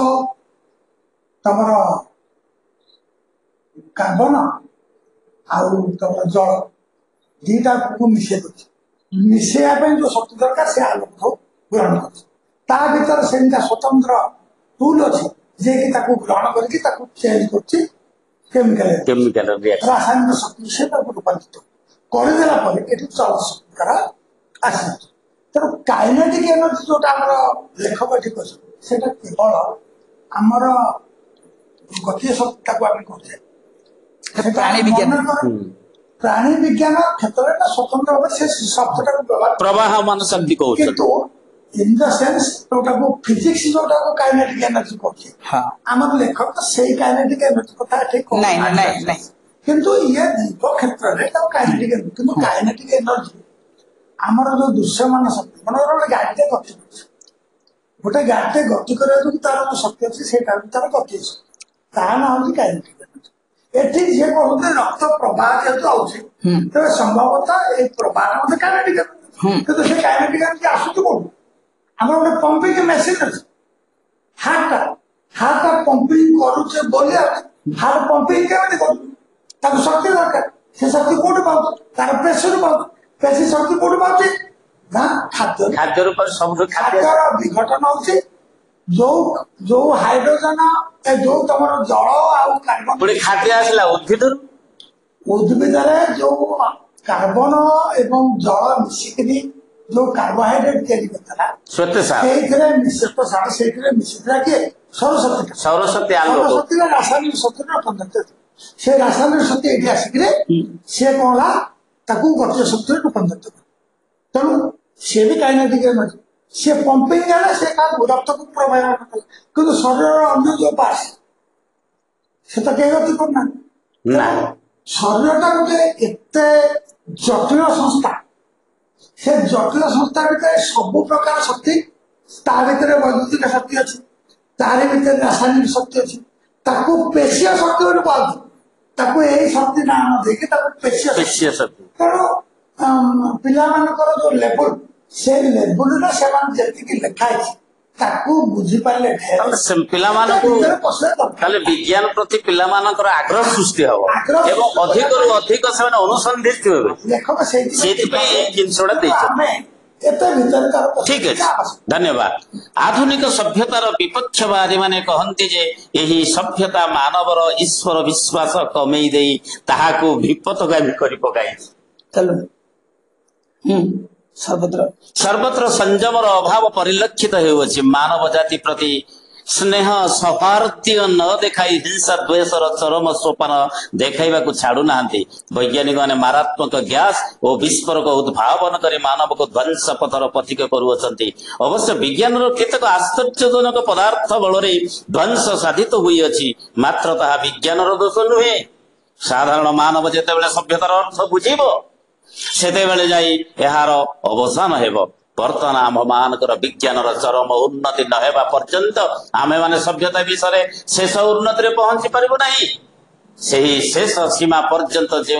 तुम कार्बन आउ तुम जल दीटा को मिसे मिसेया जो शक्ति दरकार से आलोक को ग्रहण कर से स्वतंत्र टूल अच्छी जे कि ग्रहण करके चेंज कर केमिकल रिएक्शन रासायनिक शक्ति से रूपांतरित करदेला चल शक्ति आस तेणु काइनेटिक एनर्जी जोटा लेखक ये कहते केवल आमर गतीय शक्ति आम कहते प्राणी विज्ञान प्राणी विज्ञान क्षेत्र में स्वतंत्र भाव से शब्द व्यवहार प्रवाहमान शक्ति कहते किंतु इन द सेंस जोटा को फिजिक्स जोटा को काइनेटिक एनर्जी कहते हाँ आमर लेखक तो सही काइनेटिक एनर्जी कथा ठीक नहीं किंतु ये जीव क्षेत्र में काइनेटिक एनर्जी किंतु काइनेटिक एनर्जी आमर जो दृश्यमान शक्ति मन गोटे गाड़ीटे गति गोटे गाड़ीटे गति करने जो तार जो शक्ति अच्छी से तार गति शक्ति ता ना हूँ काइनेटिक एटी जे कहते रक्त प्रवाह जेहतु आउे तेज संभवतः ये प्रवाह मत काइनेटिक किंतु से काइनेटिक एनर्जी आसुची कोड आम गोटे पंपिंग मेसीन अच्छे हार्ट पंपिंग करुचे बोली हार्ट पंपिंग केमी कर शक्ति दरकार से शक्ति कौट पाऊँ तार प्रेसर पाऊँ पेशी शक्ति कौट पाऊँ ना खाद्य खाद्य सब खाद्यर विघटन होची जो जो हाइड्रोजन जो तुम जल आउ कार्बन पुणी खाद्य आसला उद्भिद उद्भिद जो कार्बन एवं जल मिसिकी जो कार्बोहाइड्रेट तैयारी करता मिश्रित सार से मिशिला किए सौरशक्ति सौरशक्ति सौरशक्ति रासायनिक शक्ति रूपांतरित से रासायनिक शक्ति ये आसिक सी कौन गतीय शक्ति रूपांतरित तेणु सी भी काइनेटिक एनर्जी सी पंपिंग है से रक्त को प्रवाह किंतु शरीर अन्य जो पास से तो कहीं गति करना शरीरटा गोटे एत जटिल संस्था से जटिल संस्था भितर सब प्रकार शक्ति ता भीतर वैद्युतिक शक्ति अच्छी तार भीतर रासायनिक शक्ति अच्छी पेशीय शक्ति बोली पाती यही शक्ति नाम देकी पेशीय शक्ति तेणु पिलामानकर जो लेवल से लेवल जी लिखाई बुझीपारे विज्ञान प्रति पिलामानकर आग्रह सृष्टि हम अधिक रु अधिक से अनुसंधित लेखक से ठीक है धन्यवाद आधुनिक सभ्यतार विपक्षवादी माने कहते जे यही सभ्यता मानवर ईश्वर विश्वास कमई दे ताहाको विपथगामी करि पकाई सर्वत्र संयमर अभाव परिलक्षित होउछि मानव जाति प्रति स्नेह सौहार्द्य न देखाई हिंसा द्वेषर चरम सोपान देखाइबा को छाड़ू नाहंती वैज्ञानिक माने मारात्मक गैस और विस्फोरक उद्भावन करी मानव को ध्वंस पथर पथिक करुअछंती अवश्य विज्ञान केतक आश्चर्यजनक पदार्थ बल ध्वंस साधित हुई अछि मात्र ताहा विज्ञान दोष नुहे साधारण मानव जेतेबेले सभ्यतार अर्थ बुझिबो सेतेबेले जाई एहार अवसान हेबो बर्तमान आम मानकर विज्ञान चरम उन्नति न हेबा पर्यंत आमे माने सभ्यता विषय शेष उन्नति रे पहुंची परिबो नाही सेही शेष सीमा पर्यंत जो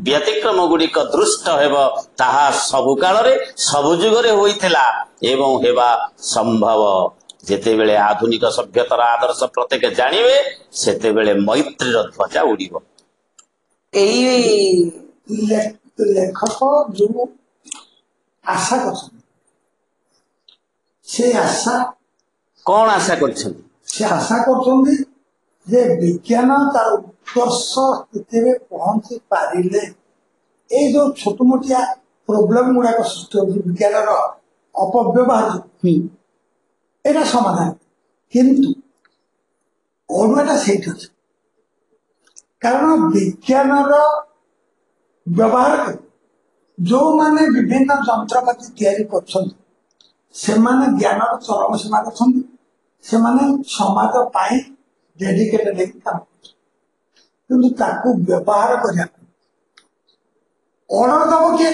व्यतिक्रम गुड़िक दृष्ट हेबो ताहा सबु काल रे सबु जुग रे होइथिला एवं हेबा संभव जेतेबेले आधुनिक सभ्यतार आदर्श प्रत्येक जानिबे सेतेबेले मैत्रीर ध्वजा उड़िबो एई लेखक जो आशा कर से आशा कौन आशा कर से आशा कर विज्ञान तार उत्कर्ष स्थिति में पहुंची पारिले ये जो छोट मोटिया प्रोब्लेम गुड़ाक सृष्टि हो विज्ञान अपव्यवहार यहाँ समाधान किंतु अड़ुआटा से कारण विज्ञान व्यवहार जो माने विभिन्न जंत्रपाति तैयारी कर ज्ञान चरम सीमा से समाज डेडिकेटेड काम कि व्यवहार करने ऑर्डर दब किए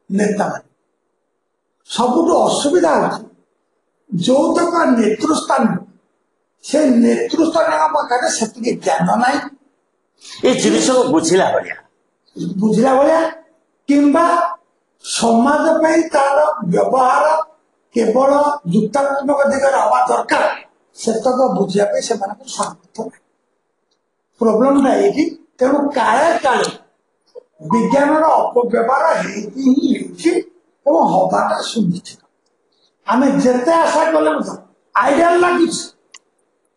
नेता मान सबुठ असुविधा हो जो तक नेतृस्थान से नेतृस्थनीय पाखे से ज्ञान ना ये जिनिस को बुझिला भलिया बुझला भाया किंबा समाज पे तार व्यवहार केवल युक्तात्मक दिगरे हवा दरकार सेतक बुझापी से सामर्थ्य ना प्रोब्लेम ये तेणु काले काले विज्ञान अपव्यवहार हवाटा सुनिश्चित आम जिते आशा कले आइडियाल लगे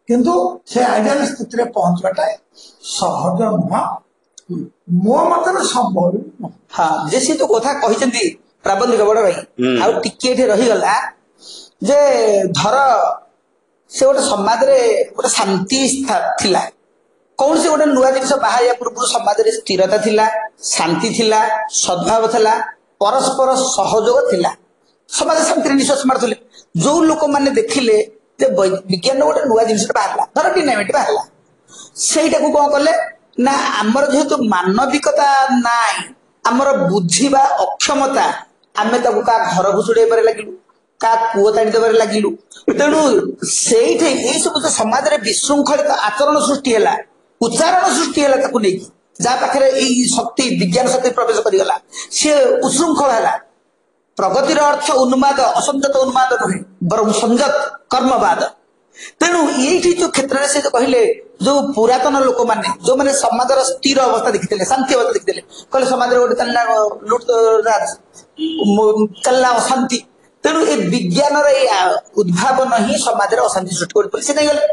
किंतु से आइडियाल स्थिति पहुंचवाटा सहज नुह मो मत संभव नुह हाँ जे तो कथा कहते प्राबंधिक बड़ भाई आउ टिके रहीगला जे धर से गोटे समाज रे गोटे शांति थिला कौन से गोटे नुआ जिन बाहर पूर्व समाज रे स्थिरता थिला शांति थिला सद्भाव थिला परस्पर सहयोग थिला समाज शांति निश्वास मारुले जो लोक मैंने देखिले विज्ञान गोटे नुआ जिन बाहर धर डिनामिट बाहर ସେଇଟା କୁ କଣ କଲେ ନା ଆମର ଯେହେତु ମାନବିକତା ନାହିଁ ଆମର ବୁଝିବା ଅକ୍ଷମତା ଆମେ ତାକୁ କା ଘର ଘୁଷୁଡେଇବାରେ ଲାଗିଲୁ କା କୁଅ ତାଡି ଦେବାରେ ଲାଗିଲୁ ତେଣୁ ସେଇଠି ଏଇ ସବୁ ଯୋଉ ସମାଜରେ ବିଶୃଙ୍ଖଳିତ ଆଚରଣ ସୃଷ୍ଟି ହେଲା ଉଚ୍ଚାରଣ ସୃଷ୍ଟି ହେଲା ତାକୁ ନେଇକି ଯାହା ପାଖରେ ଏଇ ଶକ୍ତି ବିଜ୍ଞାନ ଶକ୍ତି ପ୍ରବେଶ କରିଗଲା ସେ ଉଶୃଙ୍ଖଳ ହେଲା ପ୍ରଗତିର ଅର୍ଥ ଉନ୍ମାଦ ଅସଂଯତ ଉନ୍ମାଦ ନୁହେଁ ବରଂ ସଂଯତ କର୍ମବାଦ तेणु ये जो क्षेत्र से जो कहले जो पुरातन लोक मैंने जो मैंने समाजर स्थिर अवस्था देखी शांति अवस्था देखी कहले समाज गोटे चलना लुटराज चलना अशांति तेणु ये विज्ञान उद्भावन ही समाज अशांति सृष्टि कर से नहीं गले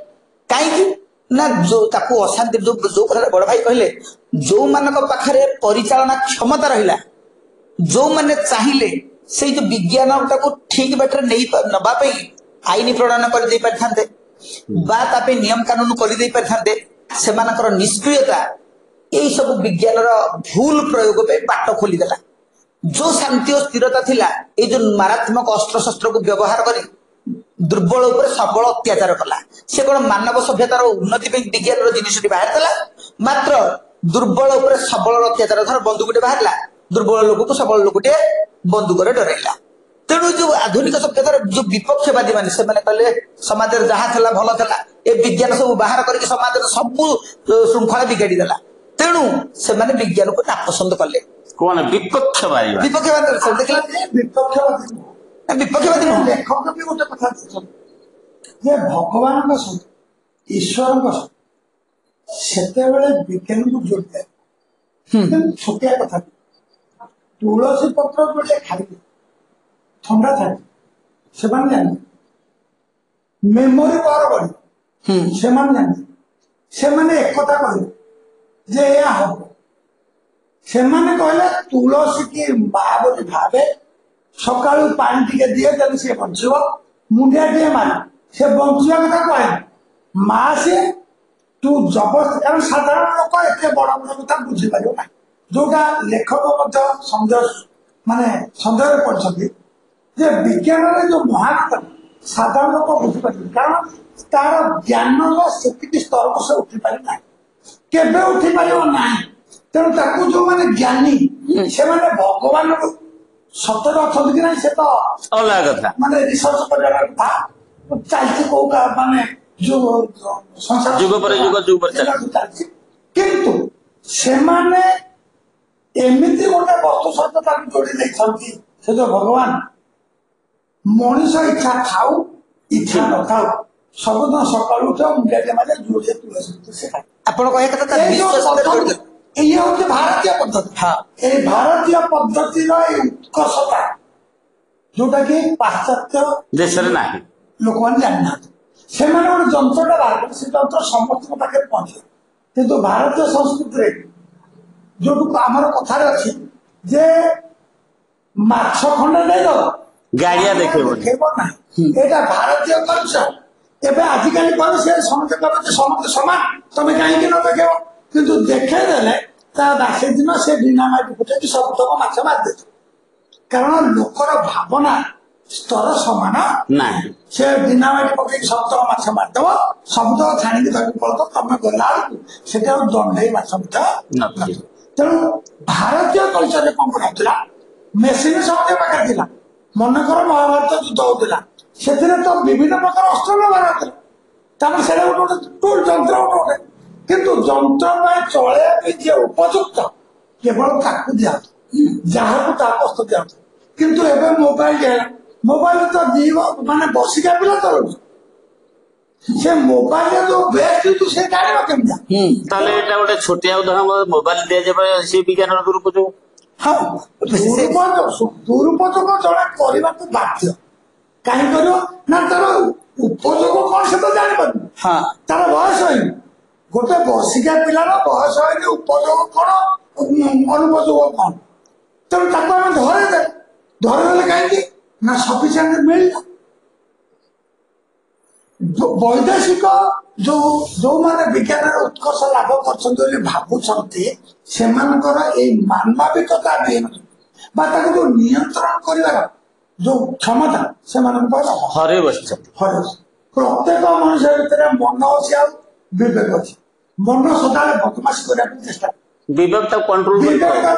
कहीं ना जो ताकू अशांति जो जो कथा बड़ भाई कहले जो मान पाखे परिचालना क्षमता रहा जो मैंने चाहिए से जो विज्ञान टाको ठीक बाटर नहीं नवा आईन प्रणयन कर नियम कानून कर निष्क्रियता यही सब विज्ञान भूल प्रयोग पे बाट खोलीदेला जो शांति और स्थिरता थिला ये जो मारात्मक अस्त्र शस्त्र को व्यवहार कर दुर्बल उपर सबल अत्याचार कला से कौन मानव सभ्यतार उन्नति विज्ञान जिनिस बाहर मात्र दुर्बल उपर सबल अत्याचार धर बंदूकटे बाहर दुर्बल लोक को सबल लोकटे बंदूक डरैला तेणु जो आधुनिक सभ्यतार जो विपक्षवादी मान से कहले समाज जहाँ था भल था ए विज्ञान सब बाहर करके समाज सब श्रृंखला बिगाड़ी देला तेणु से विज्ञान को नापसंद कले कौन विपक्षवादी विपक्षवादी विपक्षवादी नुह लेखक भी गोटे कथा जे भगवान ईश्वर से विज्ञान को जोड़ते छोटिया कथा तुलसी पत्र गोटे खाई ठंडा था से मेमोरी पावर बढ़ी से एक कथा कहले जे या हम से कहले तुलसी की माँ बोली भावे सका पानी टिके दिए तेज सी बच मुंडिया टे मारे से बचा कथा कहे माँ से तू जबरदस्त कारण साधारण लोक एत बड़ बड़ कथा बुझीपर ना जोटा लेखक सन्देह माने सन्देह पड़ते जे विज्ञान जो महान साधारण लोक बुझीपार कारण तार ज्ञान से स्तर को से उठी पारे ना केबे उठी पार ना तेणु ताकू जो मैंने ज्ञानी से मैंने भगवान सतर अच्छा कि ना से तो अलग कथा माने रिसर्च कर था चलती कौ माने जो संसार जुग पर जुग चलती किंतु से माने एमिति गोटे वस्तु सहित जोड़ी देखते से जो भगवान मनीष इच्छा थाऊ इच्छा न थाऊ सबुदिन सकाल उठ मुंडिया मारे जोड़े तुलसी से ये हूँ भारतीय पद्धति हाँ ये भारतीय पद्धति उत्कर्षता जोटा कि पाश्चात्य देश लोक मैंने जाना से गोटे जंत्रटा बाहर से जंत्र समस्त पाखे पहुंचे किंतु भारतीय संस्कृति जो आमर कथार अच्छी जे माछ खंडे नहीं गाड़िया देखेब ना यहाँ भारतीय कल्चर एवं आजिकल कौन से समस्त समस्त समान तुम कहीं न देखेब किंतु देखेदेले बासी दिन से डिनामाइट फुटे सब तक माछ मारिदे कारण लोकर भावना स्तर समान ना से डिनामाइट पकड़ सब तक माछ मारिदेव सब तक छाणी धरिक पड़ो तुम गला से दंडे माछ तेणु भारतीय कल्चर कौन कराला मेसीन समझ पाखे था मनकर महाभारत युद्ध होता से तो विभिन्न प्रकार अस्त्र व्यवहार होता ତାପରେ ସେଇଟା ଗୋଟେ ଟୁଲ ଯନ୍ତ୍ର ଗୋଟେ କିନ୍ତୁ ଯନ୍ତ୍ର ପାଇଁ ଚଳେଇବା ପାଇଁ ଯିଏ ଉପଯୁକ୍ତ କେବଳ ତାକୁ ଦିଆନ୍ତୁ ଯାହାକୁ ତା କଷ୍ଟ ଦିଆନ୍ତୁ କିନ୍ତୁ ଏବେ ମୋବାଇଲ ତ ମାନେ ବସିକା ପିଲା ଚଳୁଛି ସେ ମୋବାଇଲରେ ଯୋଉ ବେଷ୍ଟ ସେ ଜାଣିବ କେମିତି ତାହେଲେ ଏଇଟା ଗୋଟେ ଛୋଟିଆ ଉଦାହରଣ ମୋବାଇଲ ଦିଆଯିବା ସେ ବିଜ୍ଞାନର ଦୁରୁପଯୋଗ। ହଁ ଦୁରୁପଯୋଗ ଜଣେ କରିବାକୁ ବାଧ୍ୟ କାହିଁ କରିବ ନା ତାର ଉପଯୋଗ କଣ ସେ ତ ଜାଣିପାରୁନି ହଁ ତାର ବୟସ ହେଇନି ଗୋଟେ ବର୍ଷିକା ପିଲାର ବୟସ ହେଇନି ଉପଯୋଗ କଣ ଅନୁପଯୋଗ କଣ ତେଣୁ ତାକୁ ଆମେ ଧରେଇଦେଲେ କାହିଁକି ନା ସଫିସିଏଣ୍ଟ ମିଳିଲା ବୈଦେଶିକ ଯୋଉମାନେ ବିଜ୍ଞାନରେ ଉତ୍କର୍ଷ ଲାଭ କରିଛନ୍ତି ବୋଲି ଭାବୁଛନ୍ତି ସେମାନଙ୍କର ଏଇ ମାନବିକତା ବା ତାକୁ ଯୋଉ ନିୟନ୍ତ୍ରଣ କରିବାର ଯୋଉ କ୍ଷମତା ସେମାନଙ୍କ ପାଖରେ ହରେଇ ବସିଛନ୍ତି। ପ୍ରତ୍ୟେକ ମଣିଷ ଭିତରେ ମନ ଅଛି ଆଉ ବିବେକ ଅଛି ମନ ସଦାବେଳେ ବଦମାସି କରିବାକୁ ଚେଷ୍ଟା ବିବେକ ତାକୁ କଣ୍ଟ୍ରୋଲ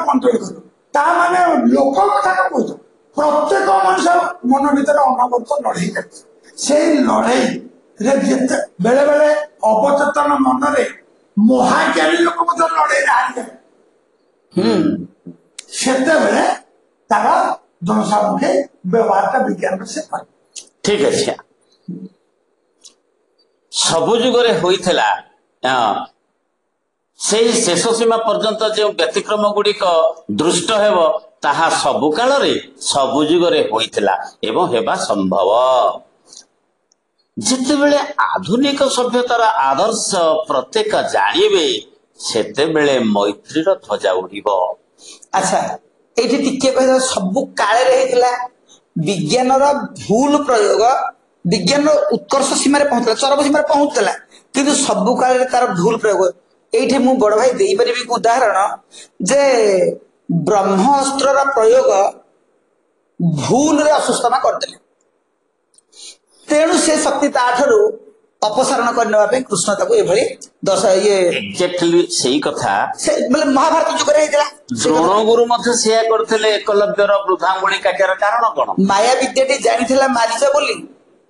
କଣ୍ଟ୍ରୋଲ କରିବ ତା ମାନେ ଲୋକ କଥା କହୁଛ ପ୍ରତ୍ୟେକ ମଣିଷ ମନ ଭିତରେ ଅନବରତ ଲଢେଇ ଚାଲିଛି ସେଇ ଲଢେଇରେ ଯେତେ ବେଳେ ବେଳେ ଅବଚେତନ ମନରେ ମହାଜ୍ଞାନୀ ଲୋକ ମଧ୍ୟ ଲଢେଇରେ ହାରିଯାଏ ସେତେବେଳେ ତାର ଜନସାମୁଖେ ବ୍ୟବହାରଟା ବିଜ୍ଞାନ ସେ କରେ। ଠିକ ଅଛି ସବୁ ଯୁଗରେ ହୋଇଥିଲା ସେଇ ଶେଷ ସୀମା ପର୍ଯ୍ୟନ୍ତ ଯେଉଁ ବ୍ୟତିକ୍ରମ ଗୁଡିକ ଦୃଷ୍ଟ ହେବ ତାହା ସବୁ କାଳରେ ସବୁ ଯୁଗରେ ହୋଇଥିଲା ଏବଂ ହେବା ସମ୍ଭବ। ଯେତେବେଳେ ଆଧୁନିକ ସଭ୍ୟତାର ଆଦର୍ଶ ପ୍ରତ୍ୟେକ ଜାଣିବେ ସେତେବେଳେ ମୈତ୍ରୀର ଧ୍ୱଜା ଉଡ଼ିବ। ଆଚ୍ଛା ଏଇଠି ଟିକେ କହିଦେବା ସବୁ କାଳରେ ହେଇଥିଲା ବିଜ୍ଞାନର ଭୁଲ ପ୍ରୟୋଗ ବିଜ୍ଞାନର ଉତ୍କର୍ଷ ସୀମାରେ ପହଞ୍ଚୁଥିଲା ଚରମ ସୀମାରେ ପହଞ୍ଚୁଥିଲା କିନ୍ତୁ ସବୁ କାଳରେ ତାର ଭୁଲ ପ୍ରୟୋଗ ଏଇଠି ମୁଁ ବଡ ଭାଇ ଦେଇପାରିବି ଉଦାହରଣ ଯେ ବ୍ରହ୍ମାସ୍ତ୍ରର ପ୍ରୟୋଗ ଭୁଲରେ ଅସୁସ୍ଥତା କରିଦେଲେ ତେଣୁ ସେ ଶକ୍ତି ତାଠାରୁ ଅପସାରଣ କରିନେବା ପାଇଁ କୃଷ୍ଣ ତାକୁ ଏଭଳି ଏକ୍ଜାକ୍ଟଲି ସେଇ କଥା ବୋଲେ ମହାଭାରତ ଯୁଗରେ ହେଇଥିଲା ଦ୍ରୋଣ ଗୁରୁ ମଧ୍ୟ ସେୟା କରିଥିଲେ ଏକଲବ୍ୟର ବୃଦ୍ଧାଙ୍ଗୁଳି କାଟିବାର କାରଣ କଣ ମାୟା ବିଦ୍ୟାଟି ଜାଣିଥିଲା ମାରିଚ ବୋଲି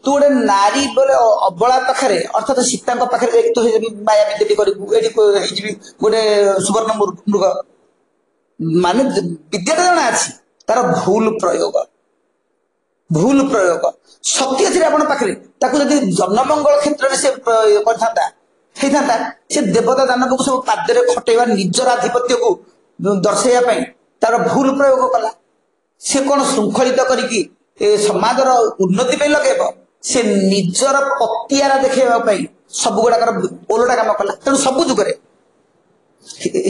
ତୁ ଗୋଟେ ନାରୀ ବୋଲେ ଅବଳା ପାଖରେ ଅର୍ଥାତ ସୀତାଙ୍କ ପାଖରେ ଯାଇକି ତୁ ମାୟା ବିଦ୍ୟାଟି କରିବୁ ଏଠି ହେଇଯିବି ଗୋଟେ ସୁବର୍ଣ୍ଣ ମୃଗ ମାନେ ବିଦ୍ୟାଟା ଜଣା ଅଛି ତାର ଭୁଲ ପ୍ରୟୋଗ ଶକ୍ତି ଅଛି ଆପଣ ପାଖରେ ତାକୁ ଯଦି ଜନମଙ୍ଗଳ କ୍ଷେତ୍ରରେ ସେ କରିଥାନ୍ତା ହେଇଥାନ୍ତା ସେ ଦେବତା ଦାନବକୁ ସବୁ ପାଦରେ ଖଟେଇବା ନିଜର ଆଧିପତ୍ୟକୁ ଦର୍ଶାଇବା ପାଇଁ ତାର ଭୁଲ ପ୍ରୟୋଗ କଲା ସେ କଣ ଶୃଙ୍ଖଳିତ କରିକି ସମାଜର ଉନ୍ନତି ପାଇଁ ଲଗେଇବ ସେ ନିଜର ପତିଆରା ଦେଖେଇବା ପାଇଁ ସବୁ ଗୁଡାକର ଓଲଟା କାମ କଲା ତେଣୁ ସବୁ ଯୁଗରେ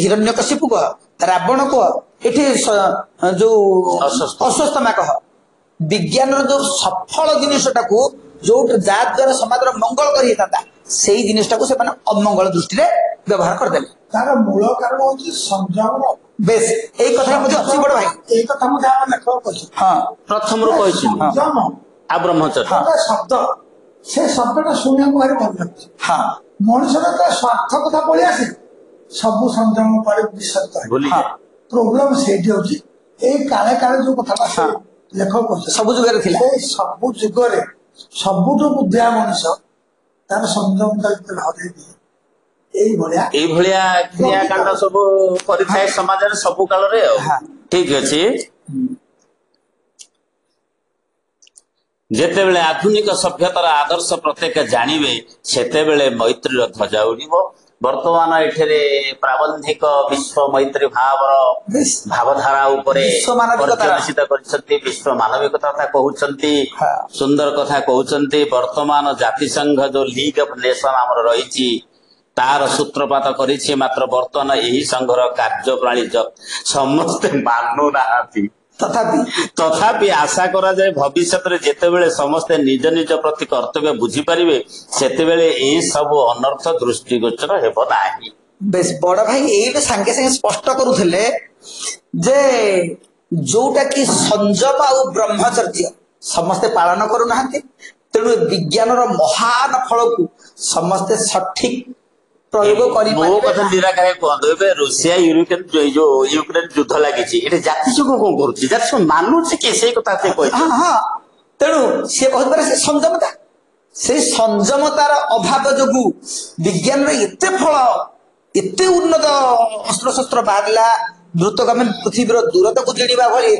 ହିରଣ୍ୟକଶିପୁ କହ ରାବଣ କହ ଏଠି ଯୋଉ ଅଶ୍ୱସ୍ତମା କହ ବିଜ୍ଞାନର ଯୋଉ ସଫଳ ଜିନିଷଟାକୁ ଯୋଉଟା ଯାହା ଦ୍ୱାରା ସମାଜର ମଙ୍ଗଳ କରିହେଇଥାନ୍ତା ସେଇ ଜିନିଷଟାକୁ ସେମାନେ ଅମଙ୍ଗଳ ଦୃଷ୍ଟିରେ ବ୍ୟବହାର କରିଦେଲେ ତାର ମୂଳ କାରଣ ହଉଛି ସଂଯମର ବେଶ ଏଇ କଥା ମଧ୍ୟ ଅଛି ବଡ ଭାଇ ଏଇ କଥା ମଧ୍ୟ ଆମେ ଲେଖକ କହିଛୁ ହଁ ପ୍ରଥମରୁ କହିଛୁ ସଂଯମ ଆଉ ବ୍ରହ୍ମଚର୍ଯ୍ୟ ଶବ୍ଦ ସେ ଶବ୍ଦଟା ଶୁଣିବାକୁ ଭାରି ଭଲ ଲାଗୁଛି ହଁ ମଣିଷର ସ୍ୱାର୍ଥ କଥା ପଳେଇ ଆସେ ସବୁ ସଂଯମ ପରେ ବିଶ୍ୱାସ ପ୍ରୋବ୍ଲେମ ସେଇଠି ହଉଛି ଏଇ କାଳେ ଯୋଉ କଥାଟା ଲେଖକ କହିছে ସବୁ ଯୁଗରେ ଥିଲା ସେଇ ସବୁ ଯୁଗରେ ସବୁଠୁ ବୁଦ୍ଧିଆ ମଣିଷ ତାର ସଂଯମ ଭିତରେ ହରେଇ ଦିଏ ଏଇଭଳିଆ କ୍ରିୟାକାଣ୍ଡ ସବୁ କରିଥାଏ ସମାଜରେ ସବୁ କାଳରେ ଆଉ ଠିକ ଅଛି ଯେତେବେଳେ ଆଧୁନିକ ସଭ୍ୟତାର ଆଦର୍ଶ ପ୍ରତ୍ୟେକ ଜାଣିବେ ସେତେବେଳେ ମୈତ୍ରୀର ଧ୍ୱଜା ଉଡ଼ିବ ବର୍ତ୍ତମାନ ଏଠାରେ ପ୍ରାବନ୍ଧିକ ବିଶ୍ୱ ମୈତ୍ରୀ ଭାବଧାରା ଉପରେ ପର୍ଯ୍ୟବେସିତ କରିଛନ୍ତି ବିଶ୍ୱ ମାନବିକତା କଥା କହୁଛନ୍ତି ସୁନ୍ଦର କଥା କହୁଛନ୍ତି ବର୍ତ୍ତମାନ ଜାତିସଂଘ ଯୋଉ ଲିଗ୍ ଅଫ୍ ନେସନ ଆମର ରହିଛି ତାର ସୂତ୍ରପାତ କରିଛି ମାତ୍ର ବର୍ତ୍ତମାନ ଏହି ସଂଘର କାର୍ଯ୍ୟପ୍ରଣାଳୀ ସମସ୍ତେ ମାନୁନାହାନ୍ତି ତଥାପି ଆଶା କରାଯାଏ ଭବିଷ୍ୟତରେ ଯେତେବେଳେ ସମସ୍ତେ ନିଜ ନିଜ ପ୍ରତି କର୍ତ୍ତବ୍ୟ ବୁଝିପାରିବେ ସେତେବେଳେ ଏଇ ସବୁ ଅନର୍ଥ ଦୃଷ୍ଟିଗୋଚର ହେବ ନାହିଁ ବେଶ ବଡ ଭାଇ ଏଇଟା ସାଙ୍ଗେ ସାଙ୍ଗେ ସ୍ପଷ୍ଟ କରୁଥିଲେ ଯେ ଯୋଉଟା କି ସଂଯମ ଆଉ ବ୍ରହ୍ମଚର୍ଯ୍ୟ ସମସ୍ତେ ପାଳନ କରୁନାହାନ୍ତି ତେଣୁ ବିଜ୍ଞାନର ମହାନ ଫଳକୁ ସମସ୍ତେ ସଠିକ ପ୍ରୟୋଗ ମୋ କଥା ନିରାକାର କୁହନ୍ତୁ ଏବେ ରୁଷିଆ ୟୁକ୍ରେନ ଯୁଦ୍ଧ ଲାଗିଛି ଏଠି ଜାତିସଂଘ କଣ କରୁଛି ଜାତିସଂଘ ମାନୁଛି କି ସେଇ କଥା ସେ କହିଛି ତେଣୁ ସିଏ କହିପାରେ ସେ ସଂଯମତା ସେଇ ସଂଯମତାର ଅଭାବ ଯୋଗୁ ବିଜ୍ଞାନର ଏତେ ଫଳ ଏତେ ଉନ୍ନତ ଅସ୍ତ୍ରଶସ୍ତ୍ର ବାହାରିଲା ଦ୍ରୁତଗାମୀ ପୃଥିବୀର ଦୂରତାକୁ ଜିଣିବା ଭଳି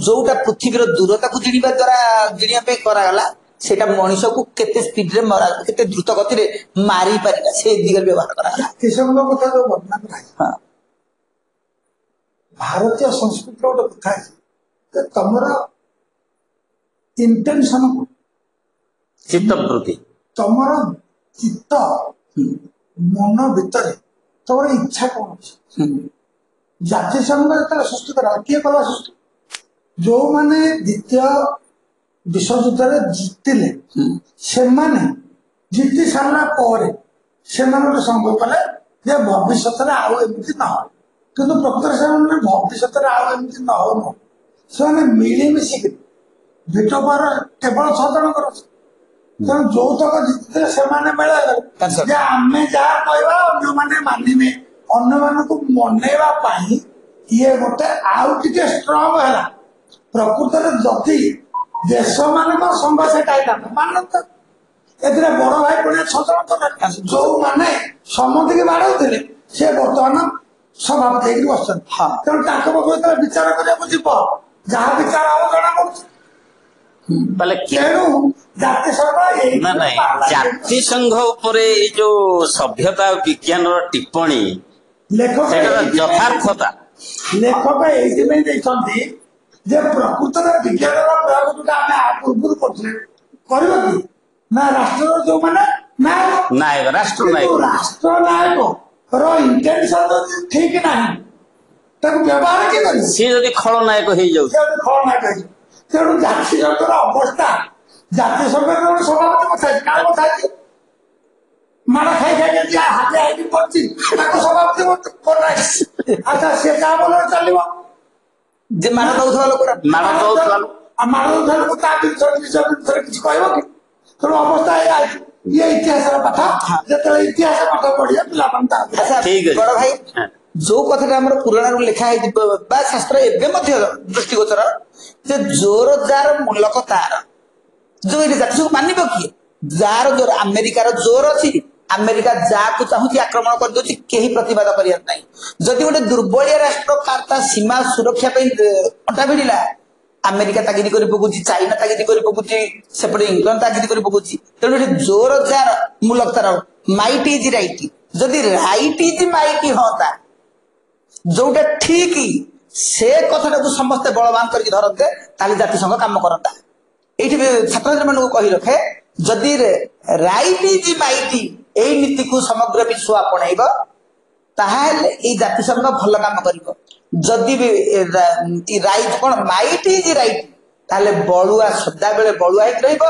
ଯୋଉଟା ପୃଥିବୀର ଦୂରତାକୁ ଜିଣିବା ଦ୍ୱାରା ଜିଣିବା ପାଇଁ କରାଗଲା ସେଇଟା ମଣିଷକୁ କେତେ ସ୍ପିଡରେ କେତେ ଦ୍ରୁତ ଗତିରେ ମାରି ପାରିଲା ସେ ଦିଗରେ ବ୍ୟବହାର କରାଗଲା। କିଶୋରଙ୍କ କଥା ଯୋଉ ବର୍ଣ୍ଣନା କରାଯାଇଛି ହଁ ଭାରତୀୟ ସଂସ୍କୃତିର ଗୋଟେ କଥା ଅଛି ଯେ ତମର ଇଣ୍ଟେନସନ ଚିତ୍ତବୃତ୍ତି ତମର ଚିତ୍ତ ମନ ଭିତରେ ତମର ଇଚ୍ଛା କଣ ଅଛି। ଜାତିସଂଘ ଯେତେବେଳେ ସୃଷ୍ଟି କରା କିଏ କଲା ସୃଷ୍ଟି ଯୋଉମାନେ ଦ୍ୱିତୀୟ ବିଶ୍ୱଯୁଦ୍ଧରେ ଜିତିଲେ ସେମାନେ ଜିତି ସାରିଲା ପରେ ସେମାନେ ଗୋଟେ ସଂଘ କଲେ ଯେ ଭବିଷ୍ୟତରେ ଆଉ ଏମିତି ନ ହବ କିନ୍ତୁ ପ୍ରକୃତରେ ସେମାନେ ଭବିଷ୍ୟତରେ ଆଉ ଏମିତି ନ ହଉ ନୁହଁ ସେମାନେ ମିଳିମିଶିକି ଭେଟୋ ପାୱାର କେବଳ 6 ଜଣଙ୍କର ଅଛି ତେଣୁ ଯୋଉତକ ଜିତିଥିଲେ ସେମାନେ ମେଳାଇଲେ ଯେ ଆମେ ଯାହା କହିବା ଅନ୍ୟମାନେ ମାନିବେ ଅନ୍ୟମାନଙ୍କୁ ମନେଇବା ପାଇଁ ଇଏ ଗୋଟେ ଆଉ ଟିକେ ଷ୍ଟ୍ରଙ୍ଗ ହେଲା ପ୍ରକୃତରେ ଯଦି ଦେଶ ମାନଙ୍କ ସଂଘ ସେଟା ହେଇଥାନ୍ତା ମାନନ୍ତା ଏଥିରେ ବଡ ଭାଇ ପୁଣି 6 ଜଣ କଲେ ଯୋଉମାନେ ସମସ୍ତଙ୍କୁ ବାଡଉଥିଲେ ସେ ବର୍ତ୍ତମାନ ସଭାପତି ହେଇକି ବସିଛନ୍ତି ତେଣୁ ତାଙ୍କ ପାଖକୁ ଯେତେବେଳେ ବିଚାର କରିବାକୁ ଯିବ ଯାହା ବିଚାର ହବ ଜଣା ପଡୁଛି ତେଣୁ ଜାତିସଂଘ ନା ନାଇଁ ଜାତିସଂଘ ଉପରେ ଏଇ ଯୋଉ ସଭ୍ୟତା ଆଉ ବିଜ୍ଞାନର ଟିପ୍ପଣୀ ସେଇଟାର ଯଥାର୍ଥତା ଲେଖକ ଏଇଥିପାଇଁ ଦେଇଛନ୍ତି ଯେ ପ୍ରକୃତରେ ବିଜ୍ଞାନର ପ୍ରୟୋଗ ଯୋଉଟା ଆମେ ପୂର୍ବରୁ କରୁଥିଲେ କରିବ କି ନା ରାଷ୍ଟ୍ରର ଯୋଉମାନେ ନାୟକ ରାଷ୍ଟ୍ର ନାୟକ ରାଷ୍ଟ୍ର ନାୟକର ଇଣ୍ଟେନସନ ଯଦି ଠିକ ନାହିଁ ତାକୁ ବ୍ୟବହାର କିଏ କରିବ ସିଏ ଯଦି ଖଳନାୟକ ହେଇଯାଉଛି ଖଳନାୟକ ହେଇଯିବ ତେଣୁ ଜାତିସଂଘର ଅବସ୍ଥା ଜାତିସଂଘର ଗୋଟେ ସଭାପତି କଥା ଅଛି କାଳେ କଥା ଅଛି ମାଡ଼ ଖାଇ ହାତେ ହେଇକି ପଡିଛି ତାକୁ ସଭାପତି ଆଚ୍ଛା ସେ କାହା ବଳରେ ଚାଲିବ ଯେ ମାଡ଼ ଦଉଥିବା ଲୋକଟା ମାଡ଼ ଦଉଥିବା ଲୋକ ତା ବିଷୟରେ କିଛି କହିବ କି ତେଣୁ ଅବସ୍ଥା ଏଇଆ ଇଏ ଇତିହାସର ପାଠ ଯେତେବେଳେ ଇତିହାସ ପାଠ ପଢିବା ପିଲାମାନେ ବଡ ଭାଇ ଯୋଉ କଥାଟା ଆମର ପୁରାଣରୁ ଲେଖା ହେଇଛି ବା ଶାସ୍ତ୍ର ଏବେ ମଧ୍ୟ ଦୃଷ୍ଟିଗୋଚର ଯେ ଜୋର ଯାର ମୁଲକ ତାର ଯୋଉ ଏଠି ଜାତିସଂଘ ମାନିବ କିଏ ଯାର ଜୋର ଆମେରିକାର ଜୋର ଅଛି ଆମେରିକା ଯାହାକୁ ଚାହୁଁଛି ଆକ୍ରମଣ କରିଦଉଛି କେହି ପ୍ରତିବାଦ କରିବାର ନାହିଁ ଯଦି ଗୋଟେ ଦୁର୍ବଳିଆ ରାଷ୍ଟ୍ର ତା ସୀମା ସୁରକ୍ଷା ପାଇଁ ଅଣ୍ଟା ଭିଡ଼ିଲା ଆମେରିକା ତାଗିଦି କରି ପକଉଛି ଚାଇନା ତାଗିଦି କରି ପକଉଛି ସେପଟେ ଇଂଲଣ୍ଡ ତାଗିଦି କରି ପକଉଛି ତେଣୁ ଏଠି ଜୋର ଯାର ମୁଲକ ତାର ମାଇଟ୍ ଇଜ ରାଇଟ୍ ଯଦି ରାଇଟ୍ ଇଜ ମାଇଟ୍ ହଅନ୍ତା ଯୋଉଟା ଠିକ ସେ କଥାଟାକୁ ସମସ୍ତେ ବଳବାନ କରିକି ଧରନ୍ତେ ତାହେଲେ ଜାତିସଂଘ କାମ କରନ୍ତା ଏଇଠି ଛାତ୍ରଛାତ୍ରୀ ମାନଙ୍କୁ କହି ରଖେ ଯଦି ରାଇଟ୍ ଇଜ ମାଇଟ୍ ଏଇ ନୀତିକୁ ସମଗ୍ର ବିଶ୍ୱ ଆପଣେଇବ ତାହେଲେ ଏଇ ଜାତିସଂଘ ଭଲ କାମ କରିବ ଯଦି ବି ରାଇଟ୍ କଣ ମାଇଟ୍ ଇଜ ରାଇଟ୍ ତାହେଲେ ବଳୁଆ ସଦାବେଳେ ବଳୁଆ ହେଇକି ରହିବ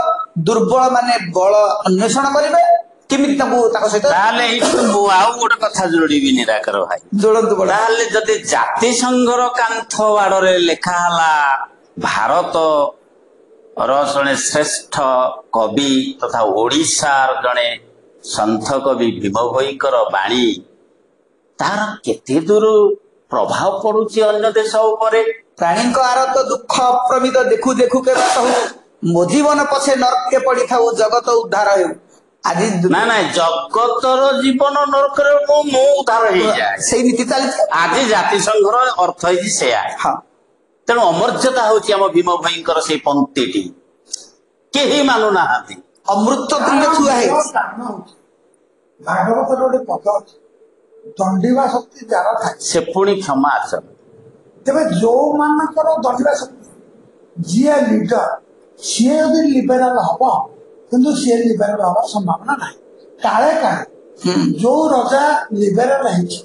ଦୁର୍ବଳ ମାନେ ବଳ ଅନ୍ୱେଷଣ କରିବେ କେମିତି ତାଙ୍କ ସହିତ ତାହେଲେ ଏଇଠୁ ମୁଁ ଆଉ ଗୋଟେ କଥା ଯୋଡ଼ିବି ନିରାକର ଭାଇ ଯୋଡ଼ନ୍ତୁ ତାହେଲେ ଯଦି ଜାତିସଂଘର କାନ୍ଥ ବାଡରେ ଲେଖା ହେଲା ଭାରତର ଜଣେ ଶ୍ରେଷ୍ଠ କବି ତଥା ଓଡ଼ିଶାର ଜଣେ ସନ୍ଥ କବି ଭୀମ ଭୋଇଙ୍କର ବାଣୀ ତାର କେତେ ଦୂର ପ୍ରଭାବ ପଡୁଛି ଅନ୍ୟ ଦେଶ ଉପରେ ପ୍ରାଣୀଙ୍କ ଆରତ ଦୁଃଖ ଅପ୍ରମିତ ଦେଖୁ ଦେଖୁ କେବେ କହୁ ମୋ ଜୀବନ ପଛେ ନର୍କେ ପଡିଥାଉ ଜଗତ ଉଦ୍ଧାର ହେଉ ଆଜି ନାଇଁ ଜଗତର ଜୀବନ ନରକରେ ମୁଁ ଉଦ୍ଧାର ହେଇଯାଏ ସେଇ ନୀତି ଚାଲିଛି ଆଜି ଜାତିସଂଘର ଅର୍ଥ ହେଇଛି ସେୟା ତେଣୁ ଅମର୍ଯ୍ୟତା ହଉଛି ଆମ ଭୀମ ଭାଇଙ୍କର ସେଇ ପଂକ୍ତିଟି କେହି ମାନୁନାହାନ୍ତି ଅମୃତ ତୁଲ୍ୟ ଛୁଆ ହେଇଛି ଭାଗବତର ଗୋଟେ ପଦ ଅଛି ଦଣ୍ଡିବା ଶକ୍ତି ଯାର ଥାଏ ସେ ପୁଣି କ୍ଷମା ଆଚରଣ ତେବେ ଯୋଉମାନଙ୍କର ଦଣ୍ଡିବା ଶକ୍ତି ଯିଏ ଲିଡର ସିଏ ଯଦି ଲିବେରାଲ ହବ କିନ୍ତୁ ସିଏ ଲିବେରାଲ ହବାର ସମ୍ଭାବନା ନାହିଁ କାଳେ ଯୋଉ ରଜା ଲିବେରାଲ ହେଇଛି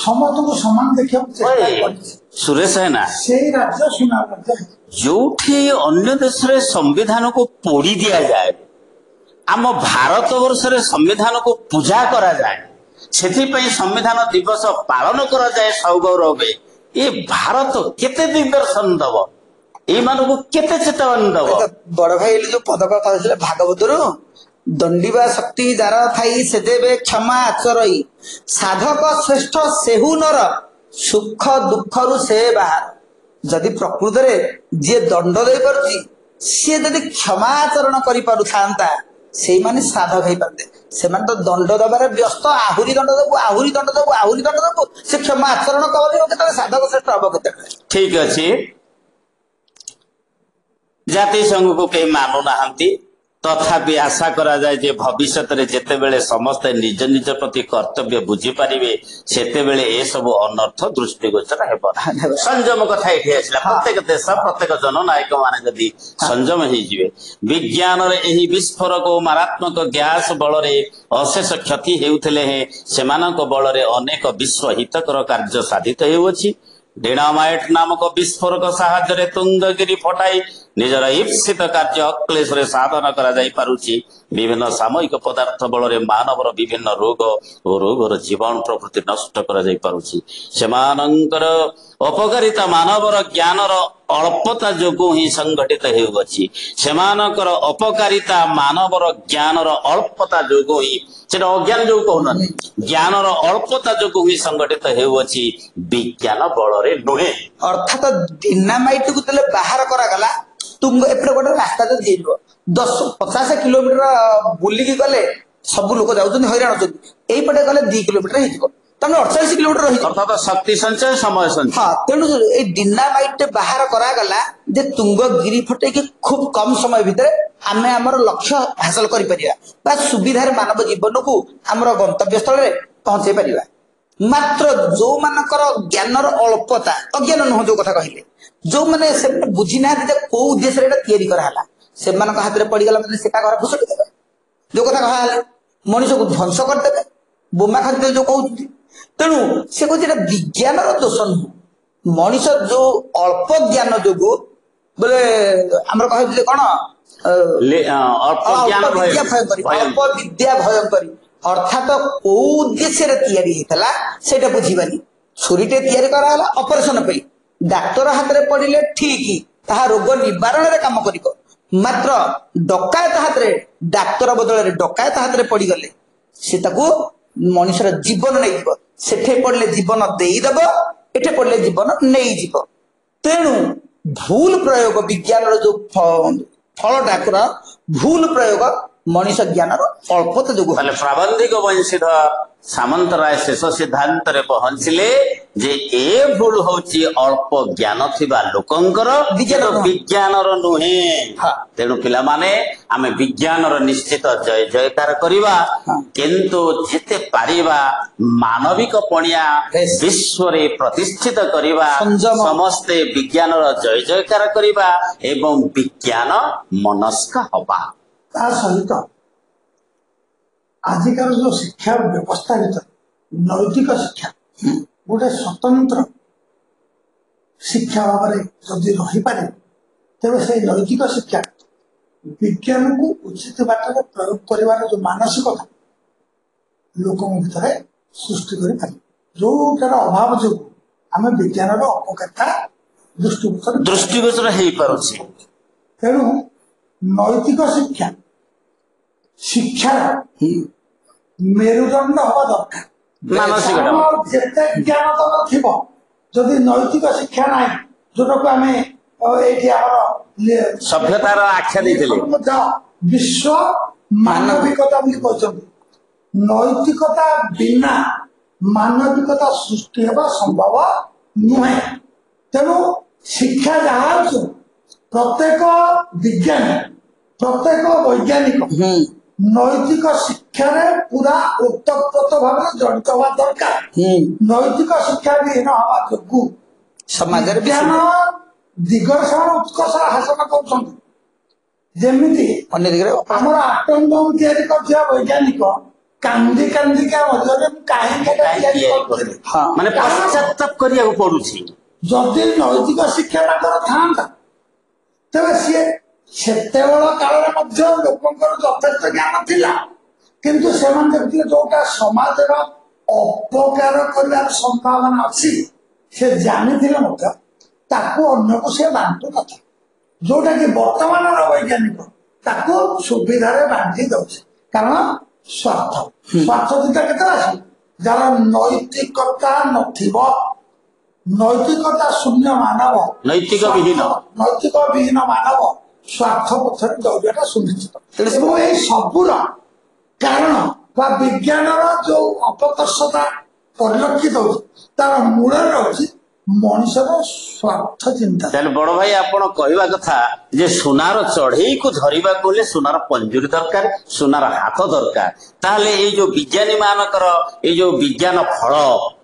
ସମସ୍ତଙ୍କୁ ସମାନ ଦେଖିବାକୁ ଚେଷ୍ଟା କରିଛି ସୁରେଶ ହେନା ସେଇ ରାଜ୍ୟ ସୁନା ରାଜ୍ୟ ଯୋଉଠି ଅନ୍ୟ ଦେଶରେ ସମ୍ବିଧାନକୁ ପୋଡ଼ି ଦିଆଯାଏ ଆମ ଭାରତ ବର୍ଷରେ ସମ୍ବିଧାନକୁ ପୂଜା କରାଯାଏ ସେଥିପାଇଁ ସମ୍ବିଧାନ ଦିବସ ପାଳନ କରାଯାଏ ସୌଗୌରବେ ଏ ଭାରତ କେତେ ଦିଗଦର୍ଶନ ଦବ ଏମାନଙ୍କୁ କେତେ ଚେତାବନୀ ଦବ ବଡ ଭାଇ ଯୋଉ ପଦକ କହିଥିଲେ ଭାଗବତରୁ ଦଣ୍ଡିବା ଶକ୍ତି ଯାର ଥାଇ ସେ ଦେବେ କ୍ଷମା ଆଚରଇ ସାଧକ ଶ୍ରେଷ୍ଠ ସେହୁ ନର ସୁଖ ଦୁଃଖରୁ ସେ ବାହାର ଯଦି ପ୍ରକୃତରେ ଯିଏ ଦଣ୍ଡ ଦେଇପାରୁଛି ସିଏ ଯଦି କ୍ଷମା ଆଚରଣ କରିପାରୁଥାନ୍ତା ସେଇମାନେ ସାଧକ ହେଇପାରନ୍ତେ। ସେମାନେ ତ ଦଣ୍ଡ ଦବାରେ ବ୍ୟସ୍ତ, ଆହୁରି ଦଣ୍ଡ ଦବୁ, ଆହୁରି ଦଣ୍ଡ ଦବୁ, ଆହୁରି ଦଣ୍ଡ ଦବୁ। ସେ କ୍ଷମା ଆଚରଣ କରିବ କେତେବେଳେ, ସାଧକ ଶ୍ରେଷ୍ଠ ହବ କେତେବେଳେ? ଠିକ ଅଛି। ଜାତିସଂଘକୁ କେହି ମାନୁନାହାନ୍ତି, ତଥାପି ଆଶା କରାଯାଏ ଯେ ଭବିଷ୍ୟତରେ ଯେତେବେଳେ ସମସ୍ତେ ନିଜ ନିଜ ପ୍ରତି କର୍ତ୍ତବ୍ୟ ବୁଝିପାରିବେ ସେତେବେଳେ ଏସବୁ ଅନର୍ଥ ଦୃଷ୍ଟିଗୋଚର ହେବ। ସଂଯମ କଥା ଏଠି ଆସିଲା। ପ୍ରତ୍ୟେକ ଦେଶ, ପ୍ରତ୍ୟେକ ଜନନାୟକ ମାନେ ଯଦି ସଂଯମ ହେଇଯିବେ, ବିଜ୍ଞାନର ଏହି ବିସ୍ଫୋରକ ଓ ମାରାତ୍ମକ ଗ୍ୟାସ ବଳରେ ଅଶେଷ କ୍ଷତି ହେଉଥିଲେ ହେଁ ସେମାନଙ୍କ ବଳରେ ଅନେକ ବିଶ୍ୱ ହିତକର କାର୍ଯ୍ୟ ସାଧିତ ହେଉଅଛି। ଡିନାମାଇଟ ନାମକ ବିସ୍ଫୋରକ ସାହାଯ୍ୟରେ ତୁଙ୍ଗଗିରି ଫଟାଇ ନିଜର ଇପ୍ସିତ କାର୍ଯ୍ୟ ଅକ୍ଲେଶରେ ସାଧନ କରାଯାଇ ପାରୁଛି। ବିଭିନ୍ନ ସାମୟିକ ପଦାର୍ଥ ବଳରେ ମାନବର ବିଭିନ୍ନ ରୋଗ ଓ ରୋଗର ଜୀବାଣୁ ପ୍ରଭୃତି ନଷ୍ଟ କରାଯାଇ ପାରୁଛି। ସେମାନଙ୍କର ଅପକାରିତା ମାନବର ଜ୍ଞାନର ଅଳ୍ପତା ଯୋଗୁଁ ହିଁ ସଂଘଟିତ ହେଉଅଛି। ସେମାନଙ୍କର ଅପକାରିତା ମାନବର ଜ୍ଞାନର ଅଳ୍ପତା ଯୋଗୁଁ ହିଁ, ସେଟା ଅଜ୍ଞାନ ଯୋଉ କହୁନାହାନ୍ତି, ଜ୍ଞାନର ଅଳ୍ପତା ଯୋଗୁଁ ହିଁ ସଂଘଟିତ ହେଉଅଛି, ବିଜ୍ଞାନ ବଳରେ ନୁହେଁ। ଅର୍ଥାତ ଡିନାମାଇଟ କୁ ଯେତେବେଳେ ବାହାର କରାଗଲା, ତୁଙ୍ଗ ଏପଟେ ଗୋଟେ ରାସ୍ତା ଯଦି ହେଇଯିବ 10-50 କିଲୋମିଟର ବୁଲିକି ଗଲେ ସବୁ ଲୋକ ଯାଉଛନ୍ତି, ହଇରାଣ ହଉଛନ୍ତି। ଏଇପଟେ ଗଲେ 2 କିଲୋମିଟର ହେଇଯିବ, ତାମାନେ 48 କିଲୋମିଟର ହେଇଯିବ। ଅର୍ଥାତ ଶକ୍ତି ସଞ୍ଚୟ, ସମୟ ସଞ୍ଚୟ। ହଁ, ତେଣୁ ଏଇ ଡିନାମାଇଟ ବାହାର କରାଗଲା ଯେ ତୁଙ୍ଗଗିରି ଫଟେଇକି ଖୁବ କମ ସମୟ ଭିତରେ ଆମେ ଆମର ଲକ୍ଷ୍ୟ ହାସଲ କରିପାରିବା ବା ସୁବିଧାରେ ମାନବ ଜୀବନକୁ ଆମର ଗନ୍ତବ୍ୟ ସ୍ଥଳରେ ପହଞ୍ଚେଇ ପାରିବା। ମାତ୍ର ଯୋଉମାନଙ୍କର ଜ୍ଞାନର ଅଳ୍ପତା, ଅଜ୍ଞାନ ନୁହଁ, ଯୋଉ କଥା କହିଲେ, ଯୋଉମାନେ ସେମାନେ ବୁଝିନାହାନ୍ତି ଯେ କୋଉ ଉଦ୍ଦେଶ୍ୟରେ ଏଟା ତିଆରି କରାହେଲା, ସେମାନଙ୍କ ହାତରେ ପଡିଗଲା ମାନେ ସେଟା ଘର ଭୁଷୁଡି ଦେବେ। ଯୋଉ କଥା କୁହାହେଲା, ମଣିଷକୁ ଧ୍ୱଂସ କରିଦେବେ, ବୋମା ଖାଦ୍ୟ ଯୋଉ କହୁଛନ୍ତି। ତେଣୁ ସେ କହୁଛି ଏଟା ବିଜ୍ଞାନର ଦୋଷ ନୁହଁ, ମଣିଷ ଯୋଉ ଅଳ୍ପ ଜ୍ଞାନ ଯୋଗୁ, ବୋଲେ ଆମର କହିଥିଲେ କଣ, ଅଳ୍ପ ବିଦ୍ୟା ଭୟଙ୍କରୀ, ଅଳ୍ପ ବିଦ୍ୟା ଭୟଙ୍କରୀ। ଅର୍ଥାତ କୋଉ ଉଦ୍ଦେଶ୍ୟରେ ତିଆରି ହେଇଥିଲା ସେଇଟା ବୁଝିବାନି। ଛୁରୀଟେ ତିଆରି କରାହେଲା ଅପରେସନ ପାଇଁ, ଡାକ୍ତର ହାତରେ ପଡିଲେ ଠିକ ତାହା ରୋଗ ନିବାରଣରେ କାମ କରିବ। ମାତ୍ର ଡକାୟତ ହାତରେ, ଡାକ୍ତର ବଦଳରେ ଡକାୟତ ହାତରେ ପଡିଗଲେ ସେ ତାକୁ ମଣିଷର ଜୀବନ ନେଇଯିବ। ସେଠି ପଡିଲେ ଜୀବନ ଦେଇଦବ, ଏଠି ପଡିଲେ ଜୀବନ ନେଇଯିବ। ତେଣୁ ଭୁଲ ପ୍ରୟୋଗ, ବିଜ୍ଞାନର ଯୋଉ ଫଳଟା ଭୁଲ ପ୍ରୟୋଗ ମଣିଷ ଜ୍ଞାନର ଅଳ୍ପତା ଯୋଗୁଁ। ପ୍ରାବନ୍ଧିକ ବଂଶୀଧର ସାମନ୍ତରାୟ ଶେଷ ସିଦ୍ଧାନ୍ତରେ ପହଞ୍ଚିଲେ ଯେ ଏ ଭୁଲ ହଉଛି ଅଳ୍ପ ଜ୍ଞାନ ଥିବା ଲୋକଙ୍କର, ବିଜ୍ଞାନର ନୁହେଁ। ତେଣୁ ପିଲାମାନେ, ଆମେ ବିଜ୍ଞାନର ନିଶ୍ଚିତ ଜୟ ଜୟକାର କରିବା, କିନ୍ତୁ ଯେତେ ପାରିବା ମାନବିକ ପଣିଆ ବିଶ୍ୱରେ ପ୍ରତିଷ୍ଠିତ କରିବା, ସମସ୍ତେ ବିଜ୍ଞାନର ଜୟ ଜୟକାର କରିବା ଏବଂ ବିଜ୍ଞାନ ମନସ୍କ ହବା। ତା ସହିତ ଆଜିକାର ଯୋଉ ଶିକ୍ଷା ବ୍ୟବସ୍ଥା ଭିତରେ ନୈତିକ ଶିକ୍ଷା ଗୋଟେ ସ୍ୱତନ୍ତ୍ର ଶିକ୍ଷା ଭାବରେ ଯଦି ରହିପାରେ, ତେବେ ସେଇ ନୈତିକ ଶିକ୍ଷା ବିଜ୍ଞାନକୁ ଉଚିତ ବାଟରେ ପ୍ରୟୋଗ କରିବାର ଯୋଉ ମାନସିକତା ଲୋକଙ୍କ ଭିତରେ ସୃଷ୍ଟି କରିପାରିବ, ଯୋଉଟାର ଅଭାବ ଯୋଗୁଁ ଆମେ ବିଜ୍ଞାନର ଅପକାରିତା ଦୃଷ୍ଟିଗୋଚର ହେଇପାରୁଛି। ତେଣୁ ନୈତିକ ଶିକ୍ଷା ଶିକ୍ଷାର ମେରୁଦଣ୍ଡ ହବା ଦରକାର। ଯେତେ ଜ୍ଞାନ ତକ ଥିବ, ଯଦି ନୈତିକ ଶିକ୍ଷା ନାହିଁ, ଯୋଉଟାକୁ ଆମେ ଏଇଠି ଆମର ସଭ୍ୟତାର ଆଖ୍ୟା ଦେଇଥିଲେ, ବିଶ୍ୱ ମାନବିକତା ବୋଲି କହୁଛନ୍ତି। ନୈତିକତା ବିନା ମାନବିକତା ସୃଷ୍ଟି ହେବା ସମ୍ଭବ ନୁହେଁ। ତେଣୁ ଶିକ୍ଷା ଯାହା ଅଛି, ପ୍ରତ୍ୟେକ ବିଜ୍ଞାନୀ, ପ୍ରତ୍ୟେକ ବୈଜ୍ଞାନିକ ନୈତିକ ଶିକ୍ଷାରେ ପୁରା ଓତପ୍ରୋତ ଭାବରେ ଜଡ଼ିତ ହବା ଦରକାର। ନୈତିକ ଶିକ୍ଷା ବିହୀନ ହବା ଯୋଗୁଁ ସମାଜରେ ବିଜ୍ଞାନ ଦିଗରେ ସେମାନେ ଉତ୍କର୍ଷ ହାସଲ କରୁଛନ୍ତି। ଯେମିତି ଅନ୍ୟ ଦିଗରେ ଆମର ଆଟମ ବମ୍ ତିଆରି କରୁଥିବା ବୈଜ୍ଞାନିକ କାନ୍ଦି କାନ୍ଦିକା ମଧ୍ୟରେ କାହିଁକି ମାନେ ପଶ୍ଚାତାପ କରିବାକୁ ପଡୁଛି। ଯଦି ନୈତିକ ଶିକ୍ଷା ତାଙ୍କର ଥାଆନ୍ତା, ତେବେ ସିଏ ସେତେବେଳ କାଳରେ ମଧ୍ୟ ଲୋକଙ୍କର ଯଥେଷ୍ଟ ଜ୍ଞାନ ଥିଲା, କିନ୍ତୁ ସେମାନେ ଦେଖୁଥିଲେ ଯୋଉଟା ସମାଜର ଅପକାର କରିବାର ସମ୍ଭାବନା ଅଛି, ସେ ଜାଣିଥିଲେ ମଧ୍ୟ ତାକୁ ଅନ୍ୟକୁ ସେ ବାଣ୍ଟୁ ନଥାଏ। ଯୋଉଟା କି ବର୍ତ୍ତମାନର ବୈଜ୍ଞାନିକ ତାକୁ ସୁବିଧାରେ ବାଣ୍ଟି ଦଉଛି, କାରଣ ସ୍ୱାର୍ଥ ଦିଟା କେତେ ଅଛି, ଯାହାର ନୈତିକତା ନଥିବ, ନୈତିକତା ଶୂନ୍ୟ ମାନବ, ନୈତିକ ବିହୀନ ମାନବ ସ୍ୱାର୍ଥ ପଥରେ ଦୌଡ଼ିବାଟା ସୁନିଶ୍ଚିତ। ଏବଂ ଏଇ ସବୁର କାରଣ ବା ବିଜ୍ଞାନର ଯୋଉ ଅପକର୍ଷତା ପରିଲକ୍ଷିତ ହଉଛି ତାର ମୂଳରେ ରହୁଛି ମଣିଷର ସ୍ୱାର୍ଥ ଚିନ୍ତା। ତାହେଲେ ବଡ ଭାଇ ଆପଣ କହିବା କଥା ଯେ ସୁନାର ଚଢେଇକୁ ଧରିବାକୁ ହେଲେ ସୁନାର ପଞ୍ଜୁରୀ ଦରକାର, ସୁନାର ହାତ ଦରକାର। ତାହେଲେ ଏଇ ଯୋଉ ବିଜ୍ଞାନୀ ମାନଙ୍କର ଏଇ ଯୋଉ ବିଜ୍ଞାନ ଫଳ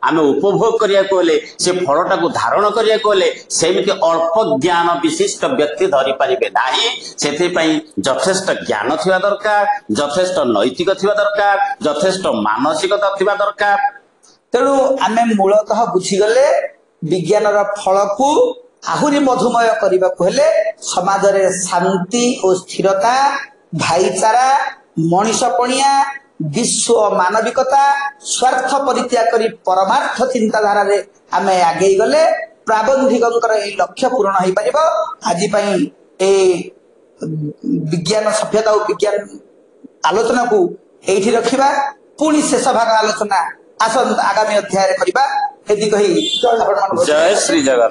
ଆମେ ଉପଭୋଗ କରିବାକୁ ହେଲେ, ସେ ଫଳଟାକୁ ଧାରଣ କରିବାକୁ ହେଲେ ସେମିତି ଅଳ୍ପ ଜ୍ଞାନ ବିଶିଷ୍ଟ ବ୍ୟକ୍ତି ଧରି ପାରିବେ ନାହିଁ। ସେଥିପାଇଁ ଯଥେଷ୍ଟ ଜ୍ଞାନ ଥିବା ଦରକାର, ଯଥେଷ୍ଟ ନୈତିକ ଥିବା ଦରକାର, ଯଥେଷ୍ଟ ମାନସିକତା ଥିବା ଦରକାର। ତେଣୁ ଆମେ ମୂଳତଃ ବୁଝିଗଲେ ବିଜ୍ଞାନର ଫଳକୁ ଆହୁରି ମଧୁମୟ କରିବାକୁ ହେଲେ ସମାଜରେ ଶାନ୍ତି ଓ ସ୍ଥିରତା, ଭାଇଚାରା, ମଣିଷପଣିଆ, ବିଶ୍ୱ ମାନବିକତା, ସ୍ୱାର୍ଥ ପରିତ୍ୟାଗ କରି ପରମାର୍ଥ ଚିନ୍ତାଧାରାରେ ଆମେ ଆଗେଇ ଗଲେ ପ୍ରାବନ୍ଧିକଙ୍କର ଏହି ଲକ୍ଷ୍ୟ ପୂରଣ ହେଇପାରିବ। ଆଜି ପାଇଁ এই ବିଜ୍ଞାନ ସଭ୍ୟତା ଓ ବିଜ୍ଞାନ ଆଲୋଚନାକୁ ଏଇଠି ରଖିବା। ପୁଣି ଶେଷ ଭାଗ ଆଲୋଚନା ଆସନ୍ତା ଆଗାମୀ ଅଧ୍ୟାୟରେ କରିବା। ଏତିକି କହି ଜୟ ଶ୍ରୀ ଜଗନ୍ନାଥ।